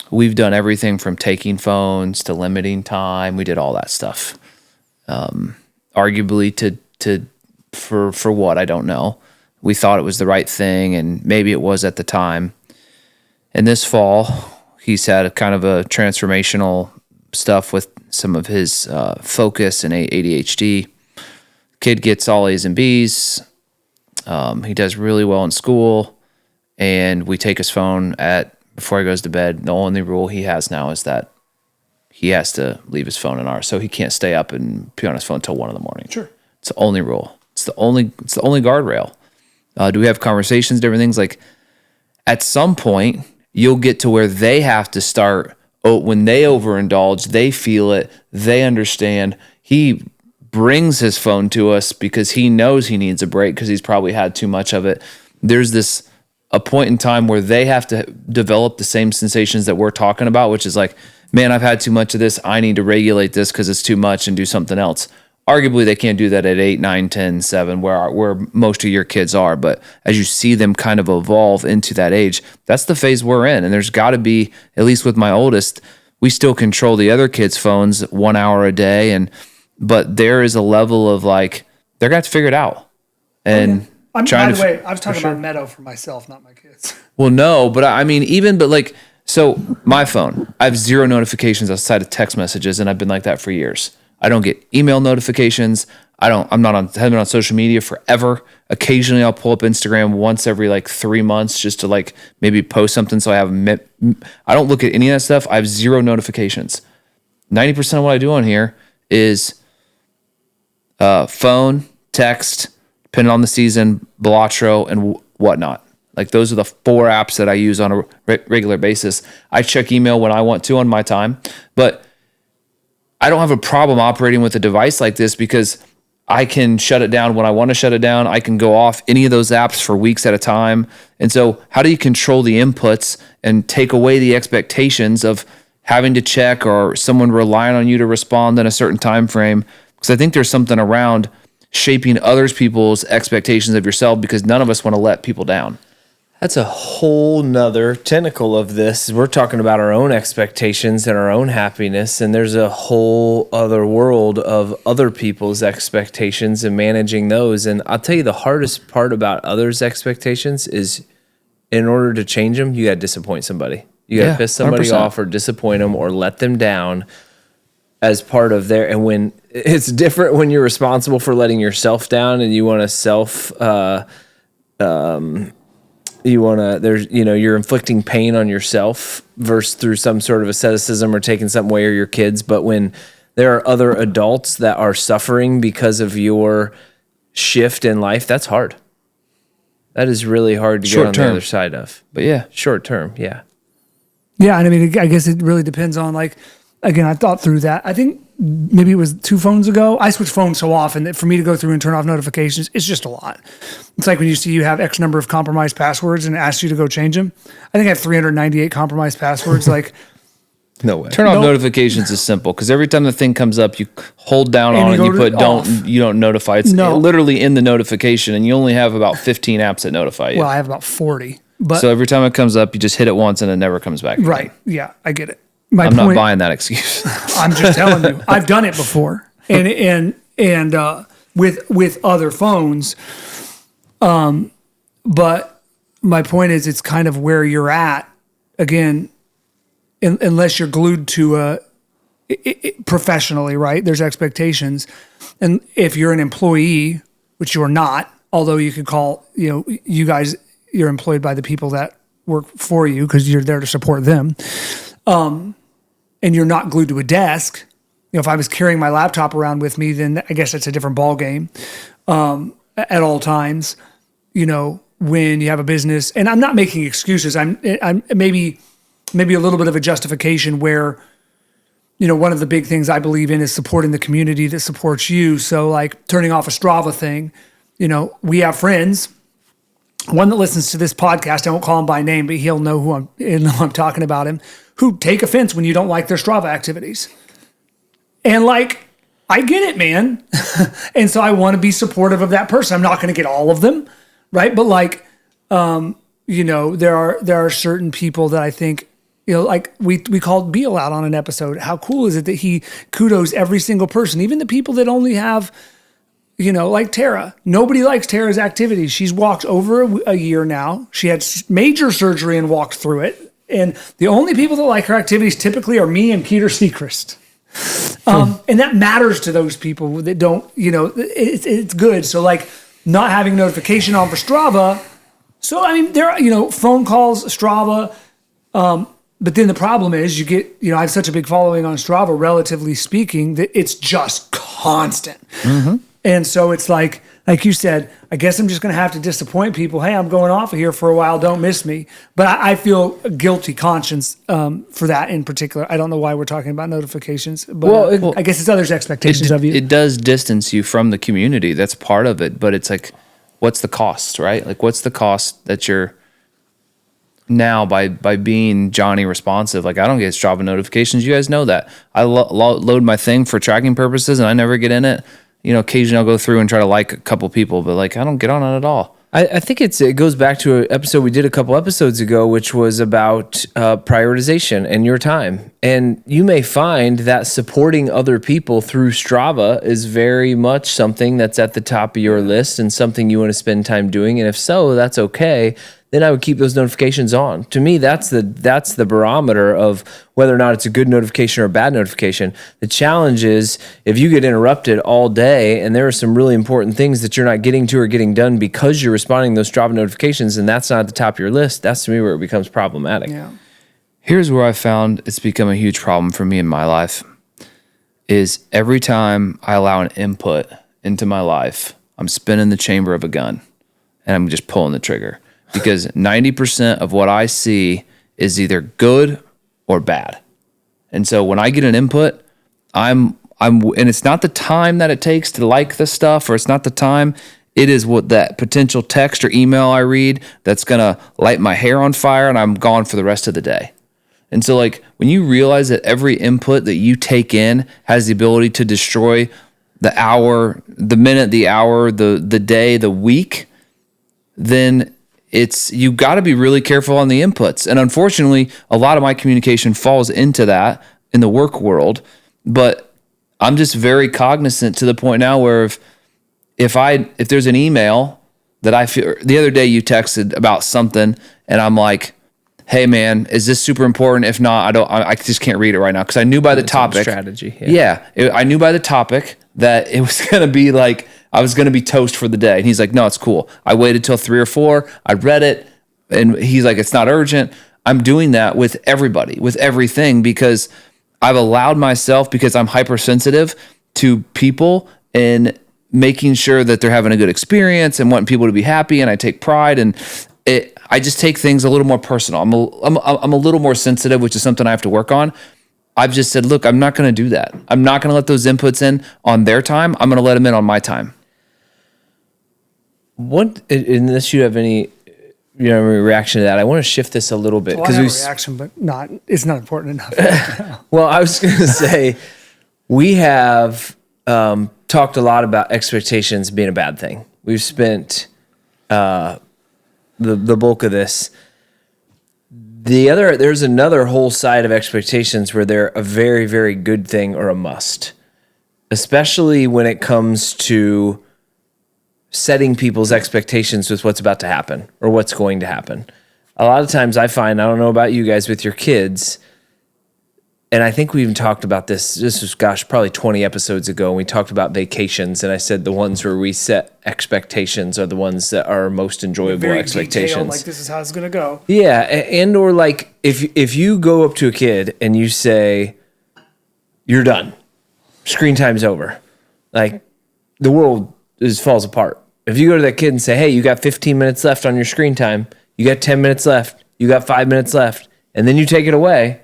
[SPEAKER 1] We've done everything from taking phones to limiting time. We did all that stuff. Arguably for what, I don't know. We thought it was the right thing, and maybe it was at the time. And this fall, he's had a kind of a transformational stuff with some of his focus and ADHD. Kid gets all A's and B's. He does really well in school. And we take his phone before he goes to bed. The only rule he has now is that he has to leave his phone in ours, so he can't stay up and be on his phone until 1 a.m.
[SPEAKER 3] Sure.
[SPEAKER 1] It's the only rule. It's the only guardrail. Do we have conversations, different things? Like at some point, you'll get to where they have to start. When they overindulge, they feel it. They understand. He brings his phone to us because he knows he needs a break because he's probably had too much of it. There's a point in time where they have to develop the same sensations that we're talking about, which is like, man, I've had too much of this. I need to regulate this because it's too much and do something else. Arguably, they can't do that at 8, 9, 10, 7, where most of your kids are. But as you see them kind of evolve into that age, that's the phase we're in. And there's got to be, at least with my oldest, we still control the other kids' phones 1 hour a day. But there is a level of like, they're going to have to figure it out. And
[SPEAKER 3] by the way, I was talking about Meadow for myself, not my kids.
[SPEAKER 1] Well, no, but I mean, so my phone, I have 0 notifications outside of text messages, and I've been like that for years. I don't get email notifications. haven't been on social media forever. Occasionally I'll pull up Instagram once every like 3 months just to like maybe post something. So I don't look at any of that stuff. I have 0 notifications. 90% of what I do on here is phone, text, depending on the season, Blatro, and whatnot. Like those are the 4 apps that I use on a regular basis. I check email when I want to on my time, but I don't have a problem operating with a device like this because I can shut it down when I want to shut it down. I can go off any of those apps for weeks at a time. And so how do you control the inputs and take away the expectations of having to check or someone relying on you to respond in a certain time frame? Because I think there's something around shaping other people's expectations of yourself because none of us want to let people down.
[SPEAKER 2] That's a whole nother tentacle of this. We're talking about our own expectations and our own happiness, and there's a whole other world of other people's expectations and managing those. And I'll tell you, the hardest part about others' expectations is in order to change them, you got to disappoint somebody. You got to piss somebody
[SPEAKER 1] 100%.
[SPEAKER 2] off or disappoint them or let them down as part of their, and when it's different when you're responsible for letting yourself down and you want to you're inflicting pain on yourself versus through some sort of asceticism or taking something away or your kids. But when there are other adults that are suffering because of your shift in life, that's hard. That is really hard to get on the other side of. But yeah, short term. Yeah.
[SPEAKER 3] Yeah. And I mean, I guess it really depends on like, again, I thought through that. I think maybe it was 2 phones ago. I switch phones so often that for me to go through and turn off notifications, it's just a lot. It's like when you see you have X number of compromised passwords and it asks you to go change them. I think I have 398 compromised passwords. Like,
[SPEAKER 2] no way.
[SPEAKER 1] Turn off notifications is simple because every time the thing comes up, you hold down on it and you put you don't notify. It's literally in the notification, and you only have about 15 apps that notify you.
[SPEAKER 3] Well, I have about 40. But
[SPEAKER 1] so every time it comes up, you just hit it once and it never comes back again.
[SPEAKER 3] Right. Yeah, I get it.
[SPEAKER 1] I'm not buying that excuse.
[SPEAKER 3] I'm just telling you, I've done it before, and with other phones, but my point is, it's kind of where you're at again, unless you're glued to professionally, right? There's expectations. And if you're an employee, which you're not, although you could call, you guys, you're employed by the people that work for you because you're there to support them. And you're not glued to a desk. If I was carrying my laptop around with me, then I guess that's a different ball game at all times. When you have a business, and I'm not making excuses. I'm maybe a little bit of a justification where, one of the big things I believe in is supporting the community that supports you. So like turning off a Strava thing, we have friends. One that listens to this podcast, I won't call him by name, but he'll know who I'm talking about him, who take offense when you don't like their Strava activities. And like, I get it, man. And so I want to be supportive of that person. I'm not going to get all of them. Right. But like, there are certain people that I think, like we called Beal out on an episode. How cool is it that he kudos every single person, even the people that only have, like Tara. Nobody likes Tara's activities. She's walked over a year now. She had major surgery and walked through it. And the only people that like her activities typically are me and Peter Seacrest. And that matters to those people that don't, it's good. So like, not having notification on for Strava. So, I mean, there are, phone calls, Strava. But then the problem is you get, I have such a big following on Strava, relatively speaking, that it's just constant. Mm-hmm. And so it's like you said, I guess I'm just going to have to disappoint people. Hey, I'm going off of here for a while. Don't miss me. But I feel a guilty conscience for that in particular. I don't know why we're talking about notifications, but I guess it's others' expectations of you.
[SPEAKER 1] It does distance you from the community. That's part of it. But it's like, what's the cost, right? Like, what's the cost that you're now by being Johnny responsive? Like, I don't get Strava notifications. You guys know that. I load my thing for tracking purposes, and I never get in it. Occasionally I'll go through and try to like a couple people, but like I don't get on it at all.
[SPEAKER 2] I think it goes back to an episode we did a couple episodes ago, which was about prioritization and your time. And you may find that supporting other people through Strava is very much something that's at the top of your list and something you want to spend time doing. And if so, that's okay. Then I would keep those notifications on. To me, that's the barometer of whether or not it's a good notification or a bad notification. The challenge is if you get interrupted all day and there are some really important things that you're not getting to or getting done because you're responding to those Strava notifications and that's not at the top of your list, that's to me where it becomes problematic.
[SPEAKER 3] Yeah.
[SPEAKER 1] Here's where I found it's become a huge problem for me in my life is every time I allow an input into my life, I'm spinning the chamber of a gun and I'm just pulling the trigger. Because 90% of what I see is either good or bad. And so when I get an input, and it's not the time that it takes to like the stuff, or it's not the time, it is what that potential text or email I read that's going to light my hair on fire and I'm gone for the rest of the day. And so like when you realize that every input that you take in has the ability to destroy the hour, the minute, the hour, the day, the week, then you got to be really careful on the inputs. And unfortunately, a lot of my communication falls into that in the work world. But I'm just very cognizant to the point now where if there's an email that I feel, the other day you texted about something and I'm like, hey man, is this super important? If not, I just can't read it right now. Cause I knew by the topic
[SPEAKER 2] strategy.
[SPEAKER 1] I knew by the topic that it was going to be like, I was going to be toast for the day. And he's like, no, it's cool. I waited till 3 or 4. I read it. And he's like, it's not urgent. I'm doing that with everybody, with everything, because I've allowed myself, because I'm hypersensitive to people and making sure that they're having a good experience and wanting people to be happy. And I take pride and I just take things a little more personal. I'm a little more sensitive, which is something I have to work on. I've just said, look, I'm not going to do that. I'm not going to let those inputs in on their time. I'm going to let them in on my time.
[SPEAKER 2] Unless you have any reaction to that, I want to shift this a little bit.
[SPEAKER 3] Well, I have a reaction, but it's not important enough.
[SPEAKER 2] Well, I was going to say, we have talked a lot about expectations being a bad thing. We've spent the bulk of this. There's another whole side of expectations where they're a very, very good thing or a must, especially when it comes to setting people's expectations with what's about to happen or what's going to happen. A lot of times I find, I don't know about you guys with your kids, and I think we even talked about this. This was, probably 20 episodes ago. And we talked about vacations, and I said the ones where we set expectations are the ones that are most enjoyable
[SPEAKER 3] Very
[SPEAKER 2] expectations.
[SPEAKER 3] detailed, like this is how it's going to go.
[SPEAKER 2] Yeah, and or like if you go up to a kid and you say, "You're done, screen time's over," like the world falls apart. If you go to that kid and say, "Hey, you got 15 minutes left on your screen time. You got 10 minutes left. You got 5 minutes left," and then you take it away.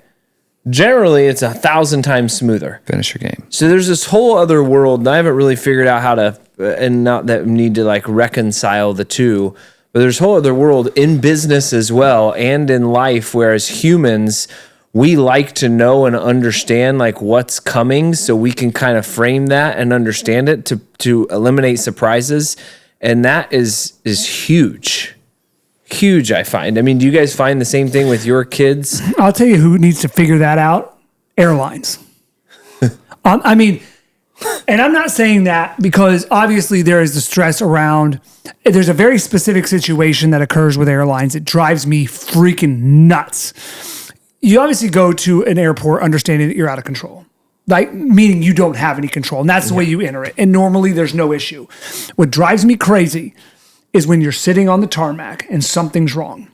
[SPEAKER 2] Generally, it's 1,000 times smoother.
[SPEAKER 1] Finish your game.
[SPEAKER 2] So there's this whole other world, and I haven't really figured out how to, and not that we need to like reconcile the two, but there's a whole other world in business as well and in life, where as humans, we like to know and understand like what's coming so we can kind of frame that and understand it to eliminate surprises. And that is huge. Huge, I find. I mean, do you guys find the same thing with your kids?
[SPEAKER 3] I'll tell you who needs to figure that out. Airlines. I mean, and I'm not saying that because obviously there is the stress around, there's a very specific situation that occurs with airlines. It drives me freaking nuts. You obviously go to an airport understanding that you're out of control. Like, meaning you don't have any control. And that's the way you enter it. And normally there's no issue. What drives me crazy is when you're sitting on the tarmac and something's wrong.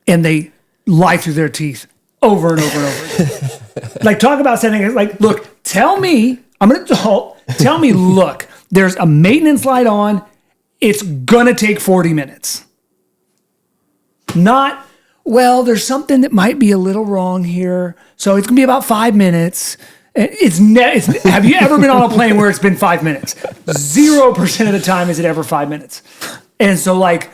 [SPEAKER 3] And they lie through their teeth over and over and over. Like, talk about setting it, like, look, tell me, I'm an adult, tell me, look, there's a maintenance light on, it's gonna take 40 minutes. Not, well, there's something that might be a little wrong here, so it's gonna be about 5 minutes. Have you ever been on a plane where it's been 5 minutes? 0% of the time is it ever 5 minutes. And so, like,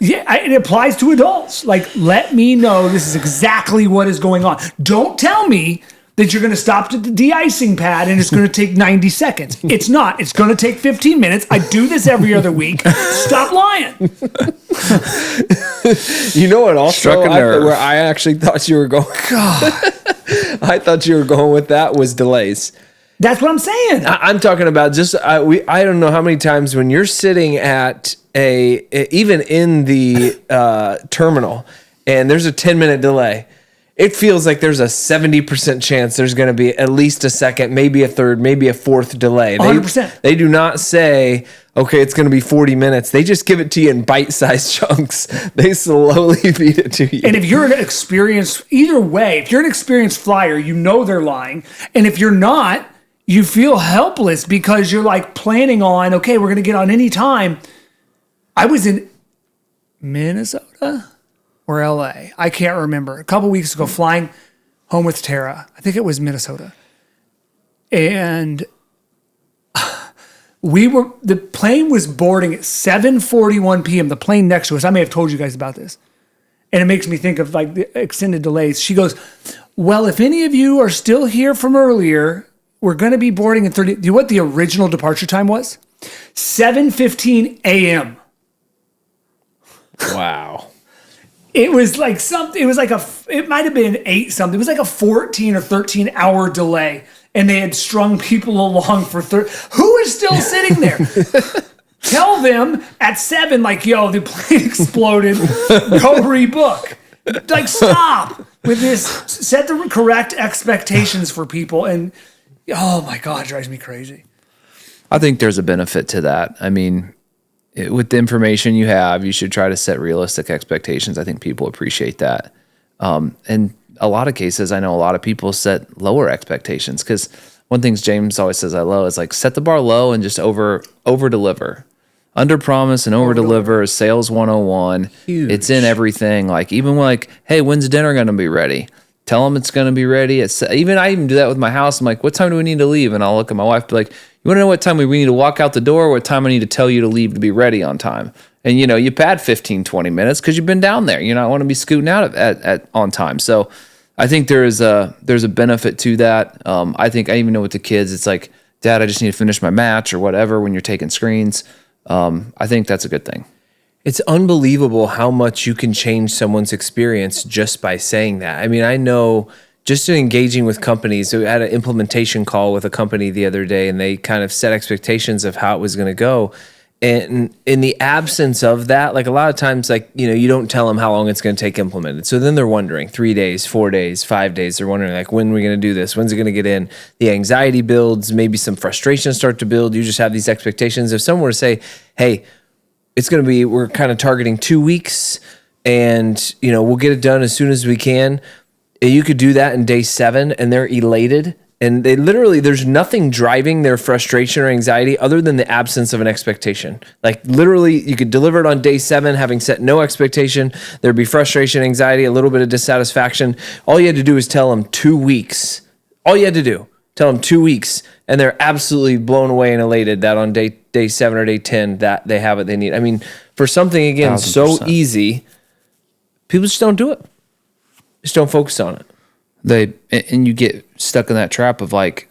[SPEAKER 3] yeah, it applies to adults. Like, let me know this is exactly what is going on. Don't tell me that you're going to stop at the de-icing pad and it's going to take 90 seconds. It's not. It's going to take 15 minutes. I do this every other week. Stop lying.
[SPEAKER 2] You know what? Also,
[SPEAKER 1] Struck a nerve.
[SPEAKER 2] where I actually thought you were going. God. I thought you were going with that was delays.
[SPEAKER 3] That's what I'm saying.
[SPEAKER 2] I'm talking about just I don't know how many times when you're sitting at even in the terminal and there's a 10-minute delay, it feels like there's a 70% chance there's going to be at least a second, maybe a third, maybe a fourth delay.
[SPEAKER 3] 100%.
[SPEAKER 2] They do not say, okay, it's going to be 40 minutes. They just give it to you in bite-sized chunks. They slowly feed it to you.
[SPEAKER 3] And if you're an experienced, either way, if you're an experienced flyer, you know they're lying. And if you're not, you feel helpless because you're like planning on, okay, we're going to get on any time. I was in Minnesota or LA. I can't remember. A couple weeks ago, flying home with Tara. I think it was Minnesota. And the plane was boarding at 7:41 p.m. The plane next to us, I may have told you guys about this. And it makes me think of like the extended delays. She goes, well, if any of you are still here from earlier, we're going to be boarding at 30. Do you know what the original departure time was? 7:15 a.m.
[SPEAKER 2] Wow.
[SPEAKER 3] It was like something, it might have been 8 something. It was like a 14 or 13 hour delay. And they had strung people along for 30. Who is still sitting there? Tell them at 7, like, yo, the plane exploded. Go rebook. Like, stop with this. Set the correct expectations for people. And, oh my God, it drives me crazy.
[SPEAKER 1] I think there's a benefit to that. I mean, with the information you have, you should try to set realistic expectations. I think people appreciate that. And a lot of cases, I know a lot of people set lower expectations because one thing James always says I love is like set the bar low and just over deliver. Under promise and over deliver is sales 101.
[SPEAKER 2] Huge.
[SPEAKER 1] It's in everything. Like even like, hey, when's dinner going to be ready? Tell them it's going to be ready. I even do that with my house. I'm like, what time do we need to leave? And I'll look at my wife, be like, you want to know what time we need to walk out the door? Or what time I need to tell you to leave to be ready on time? And you know, you pad 15, 20 minutes because you've been down there. You don't want to be scooting out at on time. So I think there's a benefit to that. I think I even know with the kids, it's like, Dad, I just need to finish my match or whatever when you're taking screens. I think that's a good thing.
[SPEAKER 2] It's unbelievable how much you can change someone's experience just by saying that. I mean, I know just in engaging with companies, so I had an implementation call with a company the other day and they kind of set expectations of how it was going to go. And in the absence of that, like a lot of times, like, you don't tell them how long it's going to take implemented. So then they're wondering 3 days, 4 days, 5 days. They're wondering like, when are we going to do this? When's it going to get in? The anxiety builds, maybe some frustration start to build. You just have these expectations. If someone were to say, hey, we're kind of targeting 2 weeks and, we'll get it done as soon as we can. And you could do that in day 7 and they're elated. And there's nothing driving their frustration or anxiety other than the absence of an expectation. Like literally, you could deliver it on day 7, having set no expectation. There'd be frustration, anxiety, a little bit of dissatisfaction. All you had to do is tell them 2 weeks. All you had to do, tell them 2 weeks. And they're absolutely blown away and elated that on day 7 or day 10 that they have what they need. I mean, for something, again,
[SPEAKER 1] 1000%.
[SPEAKER 2] so easy, people just don't do it. Just don't focus on it.
[SPEAKER 1] And you get stuck in that trap of like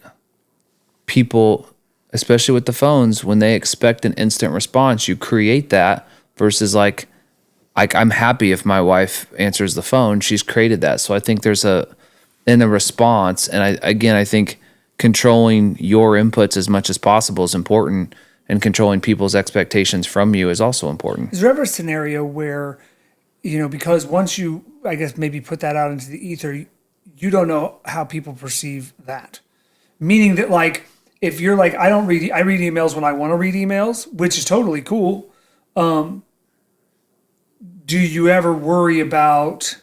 [SPEAKER 1] people, especially with the phones, when they expect an instant response, you create that versus like I'm happy if my wife answers the phone. She's created that. So I think there's in a response. And I think controlling your inputs as much as possible is important, and controlling people's expectations from you is also important.
[SPEAKER 3] Is there ever a scenario where, because once you, I guess, maybe put that out into the ether, you don't know how people perceive that? Meaning that, like, if you're like, I read emails when I want to read emails, which is totally cool. Do you ever worry about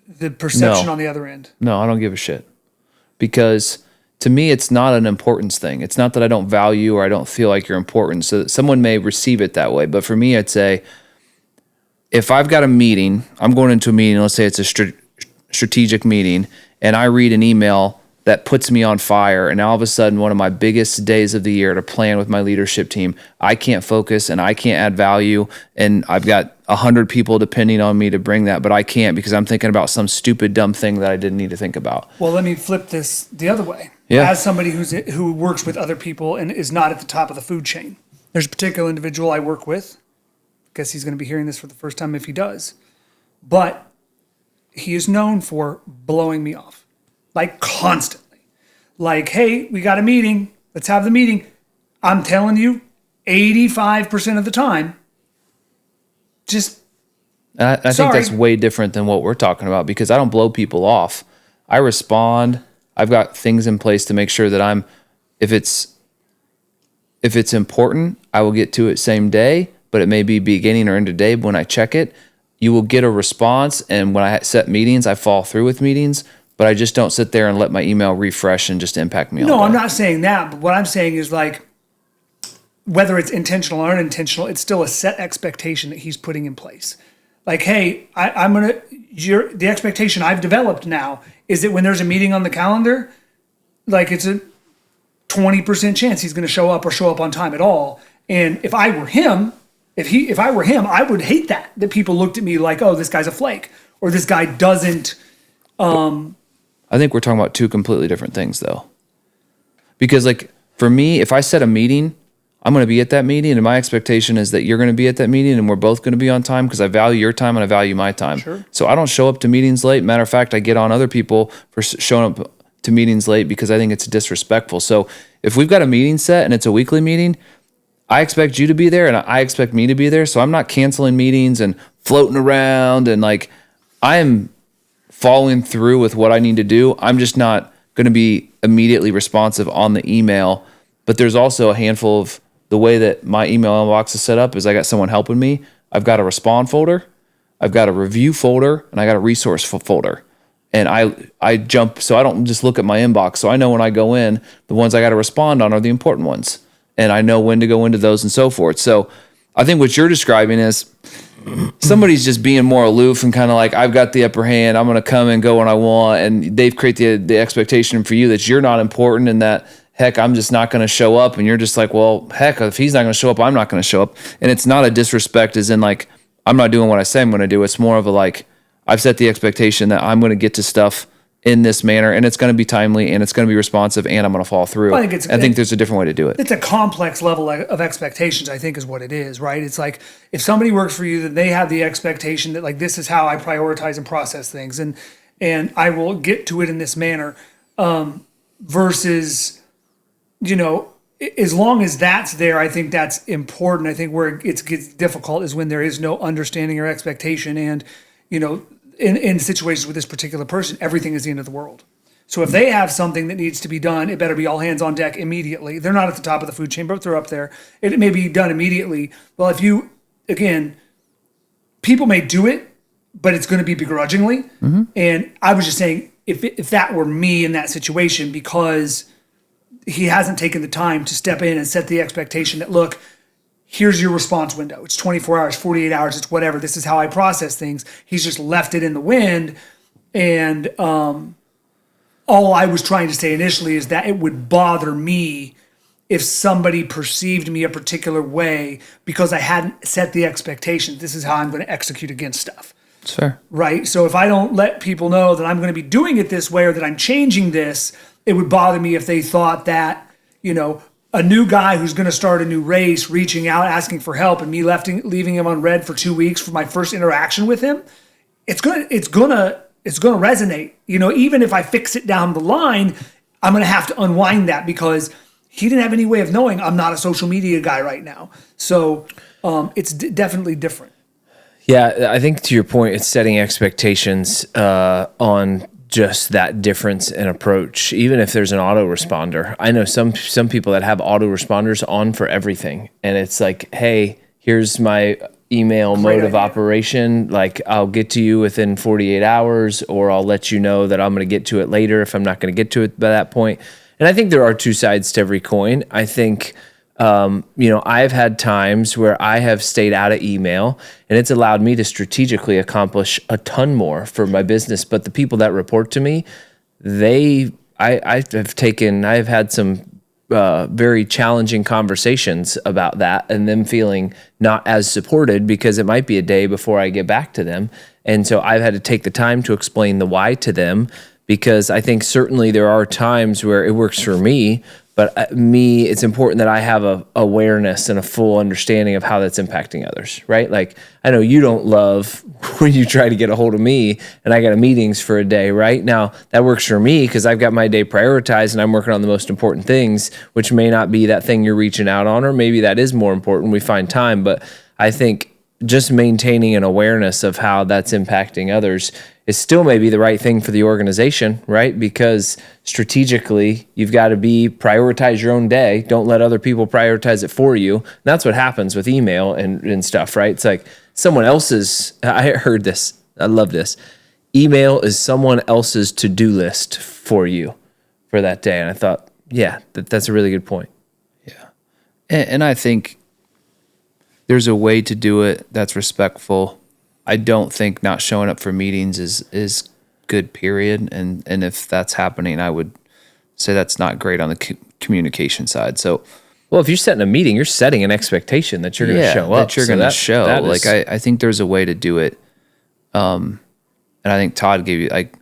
[SPEAKER 3] the perception on the other end?
[SPEAKER 1] No, I don't give a shit. Because to me, it's not an importance thing. It's not that I don't value or I don't feel like you're important. So someone may receive it that way. But for me, I'd say, if I've got a meeting, I'm going into a meeting, let's say it's a strategic meeting, and I read an email that puts me on fire, and all of a sudden, one of my biggest days of the year to plan with my leadership team, I can't focus and I can't add value, and I've got 100 people depending on me to bring that, but I can't because I'm thinking about some stupid, dumb thing that I didn't need to think about.
[SPEAKER 3] Well, let me flip this the other way.
[SPEAKER 1] Yeah.
[SPEAKER 3] As somebody who works with other people and is not at the top of the food chain, there's a particular individual I work with. Guess he's going to be hearing this for the first time if he does. But he is known for blowing me off, like constantly. Like, hey, we got a meeting. Let's have the meeting. I'm telling you, 85% of the time, just
[SPEAKER 1] I think that's way different than what we're talking about, because I don't blow people off. I respond. I've got things in place to make sure that if it's important, I will get to it same day. But it may be beginning or end of day. But when I check it, you will get a response. And when I set meetings, I follow through with meetings, but I just don't sit there and let my email refresh and just impact me all day.
[SPEAKER 3] No, I'm not saying that. But what I'm saying is, like, whether it's intentional or unintentional, it's still a set expectation that he's putting in place. Like, hey, the expectation I've developed now is that when there's a meeting on the calendar, like, it's a 20% chance he's going to show up or show up on time at all. And if I were him, I would hate that people looked at me like, oh, this guy's a flake, or this guy doesn't.
[SPEAKER 1] I think we're talking about two completely different things, though. Because, like, for me, if I set a meeting, I'm going to be at that meeting, and my expectation is that you're going to be at that meeting, and we're both going to be on time because I value your time and I value my time.
[SPEAKER 3] Sure.
[SPEAKER 1] So I don't show up to meetings late. Matter of fact, I get on other people for showing up to meetings late because I think it's disrespectful. So if we've got a meeting set and it's a weekly meeting, I expect you to be there and I expect me to be there. So I'm not canceling meetings and floating around, and like, I am following through with what I need to do. I'm just not going to be immediately responsive on the email. But there's also a handful of the way that my email inbox is set up is I got someone helping me. I've got a respond folder, I've got a review folder, and I got a resource folder. And I jump, so I don't just look at my inbox. So I know when I go in, the ones I got to respond on are the important ones. And I know when to go into those and so forth. So I think what you're describing is somebody's just being more aloof and kind of like, I've got the upper hand. I'm going to come and go when I want. And they've created the expectation for you that you're not important and that, heck, I'm just not going to show up. And you're just like, well, heck, if he's not going to show up, I'm not going to show up. And it's not a disrespect as in like, I'm not doing what I say I'm going to do. It's more of a like, I've set the expectation that I'm going to get to stuff in this manner, and it's going to be timely, and it's going to be responsive, and I'm going to follow through.
[SPEAKER 3] Well, I think
[SPEAKER 1] there's a different way to do it.
[SPEAKER 3] It's a complex level of expectations, I think, is what it is, right? It's like, if somebody works for you, then they have the expectation that, like, this is how I prioritize and process things, and I will get to it in this manner, versus, as long as that's there, I think that's important. I think where it gets difficult is when there is no understanding or expectation. And, in situations with this particular person, everything is the end of the world. So if they have something that needs to be done, it better be all hands on deck immediately. They're not at the top of the food chain, but they're up there. It may be done immediately. Well, people may do it, but it's going to be begrudgingly. Mm-hmm. And I was just saying, if that were me in that situation, because he hasn't taken the time to step in and set the expectation that, look, here's your response window. It's 24 hours, 48 hours, it's whatever. This is how I process things. He's just left it in the wind. And all I was trying to say initially is that it would bother me if somebody perceived me a particular way because I hadn't set the expectation. This is how I'm going to execute against stuff.
[SPEAKER 1] That's fair.
[SPEAKER 3] Right? So if I don't let people know that I'm going to be doing it this way or that I'm changing this, it would bother me if they thought that, a new guy who's going to start a new race reaching out, asking for help, and me leaving him unread for 2 weeks for my first interaction with him, it's going to resonate. Even if I fix it down the line, I'm going to have to unwind that because he didn't have any way of knowing I'm not a social media guy right now. So it's definitely different.
[SPEAKER 2] Yeah, I think to your point, it's setting expectations on just that difference in approach. Even if there's an autoresponder, I know some people that have autoresponders on for everything, and it's like, hey, here's my email mode of operation. Like, I'll get to you within 48 hours, or I'll let you know that I'm going to get to it later if I'm not going to get to it by that point. And I think there are two sides to every coin. I think, I've had times where I have stayed out of email and it's allowed me to strategically accomplish a ton more for my business. But the people that report to me, I've had some very challenging conversations about that and them feeling not as supported because it might be a day before I get back to them. And so I've had to take the time to explain the why to them, because I think certainly there are times where it works for me, but it's important that I have a awareness and a full understanding of how that's impacting others, right? Like, I know you don't love when you try to get a hold of me and I got meetings for a day, right? Now, that works for me because I've got my day prioritized and I'm working on the most important things, which may not be that thing you're reaching out on, or maybe that is more important. We find time, but I think just maintaining an awareness of how that's impacting others is still maybe the right thing for the organization, right? Because strategically, you've got to prioritize your own day. Don't let other people prioritize it for you. And that's what happens with email and stuff, right? It's like someone else's, I heard this, I love this. Email is someone else's to-do list for you for that day. And I thought, yeah, that's a really good point.
[SPEAKER 1] Yeah. And I think there's a way to do it that's respectful. I don't think not showing up for meetings is good, period. And if that's happening, I would say that's not great on the communication side. So,
[SPEAKER 2] well, if you're setting a meeting, you're setting an expectation that you're going to show up.
[SPEAKER 1] That you're going to show. I think there's a way to do it. And I think Todd gave you, like,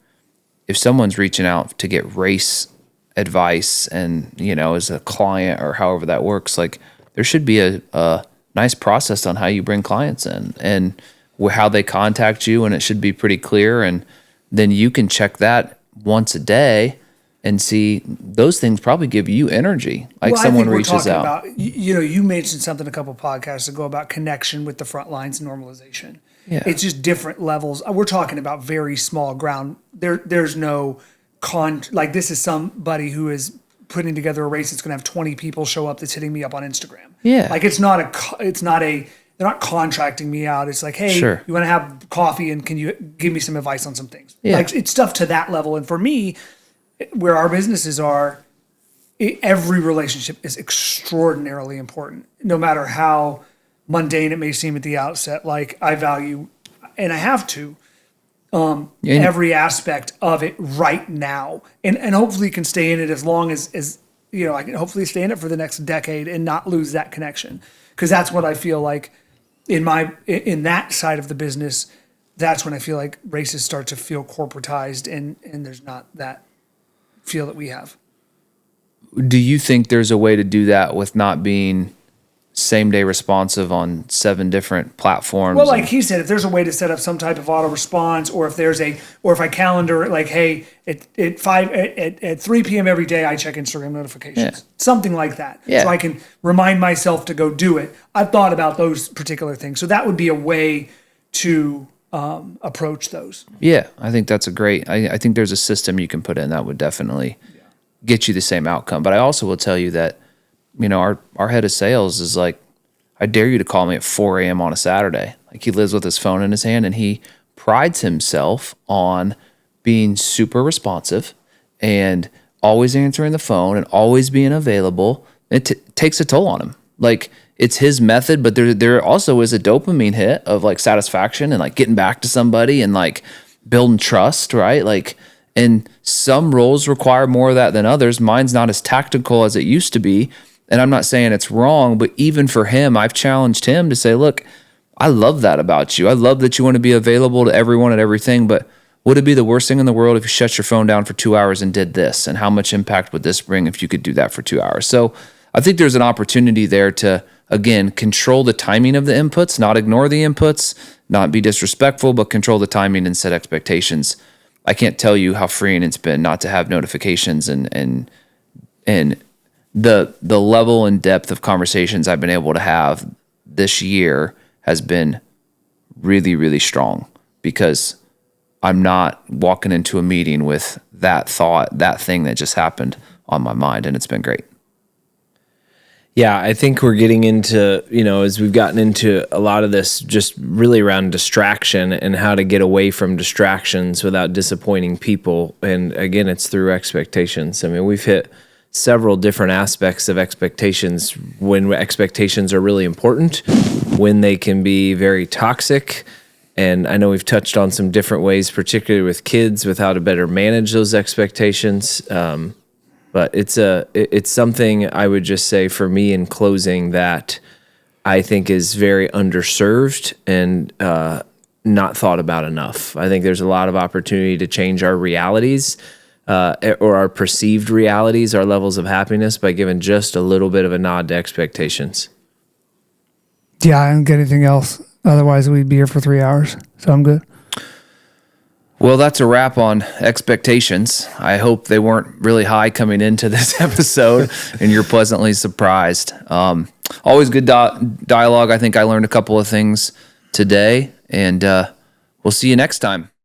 [SPEAKER 1] if someone's reaching out to get race advice and, as a client or however that works, like, there should be a nice process on how you bring clients in and how they contact you, and it should be pretty clear. And then you can check that once a day and see those things probably give you energy. Like, someone reaches out.
[SPEAKER 3] About, you mentioned something a couple podcasts ago about connection with the front lines and normalization.
[SPEAKER 1] Yeah.
[SPEAKER 3] It's just different levels. We're talking about very small ground. There's no this is somebody who is putting together a race that's going to have 20 people show up that's hitting me up on Instagram.
[SPEAKER 1] Yeah.
[SPEAKER 3] Like, they're not contracting me out. It's like, hey,
[SPEAKER 1] Sure.
[SPEAKER 3] You want to have coffee and can you give me some advice on some things?
[SPEAKER 1] Yeah.
[SPEAKER 3] Like, it's stuff to that level. And for me, where our businesses are, every relationship is extraordinarily important, no matter how mundane it may seem at the outset. Like, I value, and I have to, every aspect of it right now, and hopefully can stay in it as long as I can hopefully stay in it for the next decade and not lose that connection, because that's what I feel like in that side of the business. That's when I feel like races start to feel corporatized and there's not that feel that we have.
[SPEAKER 1] Do you think there's a way to do that with not being same day responsive on 7 different platforms.
[SPEAKER 3] Well, like he said, if there's a way to set up some type of auto response, or if I calendar it, like, hey, at 3 p.m. every day, I check Instagram notifications, something like that.
[SPEAKER 1] Yeah.
[SPEAKER 3] So I can remind myself to go do it. I've thought about those particular things. So that would be a way to approach those.
[SPEAKER 1] Yeah, I think that's a great, I think there's a system you can put in that would definitely get you the same outcome. But I also will tell you that, our head of sales is like, I dare you to call me at 4 a.m. on a Saturday. Like, he lives with his phone in his hand, and he prides himself on being super responsive and always answering the phone and always being available. It takes a toll on him. Like, it's his method, but there also is a dopamine hit of like satisfaction and like getting back to somebody and like building trust, right? Like, and some roles require more of that than others. Mine's not as tactical as it used to be. And I'm not saying it's wrong, but even for him, I've challenged him to say, look, I love that about you. I love that you want to be available to everyone and everything, but would it be the worst thing in the world if you shut your phone down for 2 hours and did this? And how much impact would this bring if you could do that for 2 hours? So I think there's an opportunity there to, again, control the timing of the inputs, not ignore the inputs, not be disrespectful, but control the timing and set expectations. I can't tell you how freeing it's been not to have notifications, and the level and depth of conversations I've been able to have this year has been really, really strong, because I'm not walking into a meeting with that thought, that thing that just happened on my mind, and it's been great.
[SPEAKER 2] Yeah, I think we're getting into, as we've gotten into a lot of this, just really around distraction and how to get away from distractions without disappointing people. And again, it's through expectations. I mean, we've hit several different aspects of expectations, when expectations are really important, when they can be very toxic. And I know we've touched on some different ways, particularly with kids, with how to better manage those expectations. But it's something I would just say for me in closing that I think is very underserved and not thought about enough. I think there's a lot of opportunity to change our realities, or our perceived realities, our levels of happiness, by giving just a little bit of a nod to expectations.
[SPEAKER 3] Yeah, I don't get anything else. Otherwise, we'd be here for 3 hours. So I'm good.
[SPEAKER 1] Well, that's a wrap on expectations. I hope they weren't really high coming into this episode and you're pleasantly surprised. Always good dialogue. I think I learned a couple of things today, and we'll see you next time.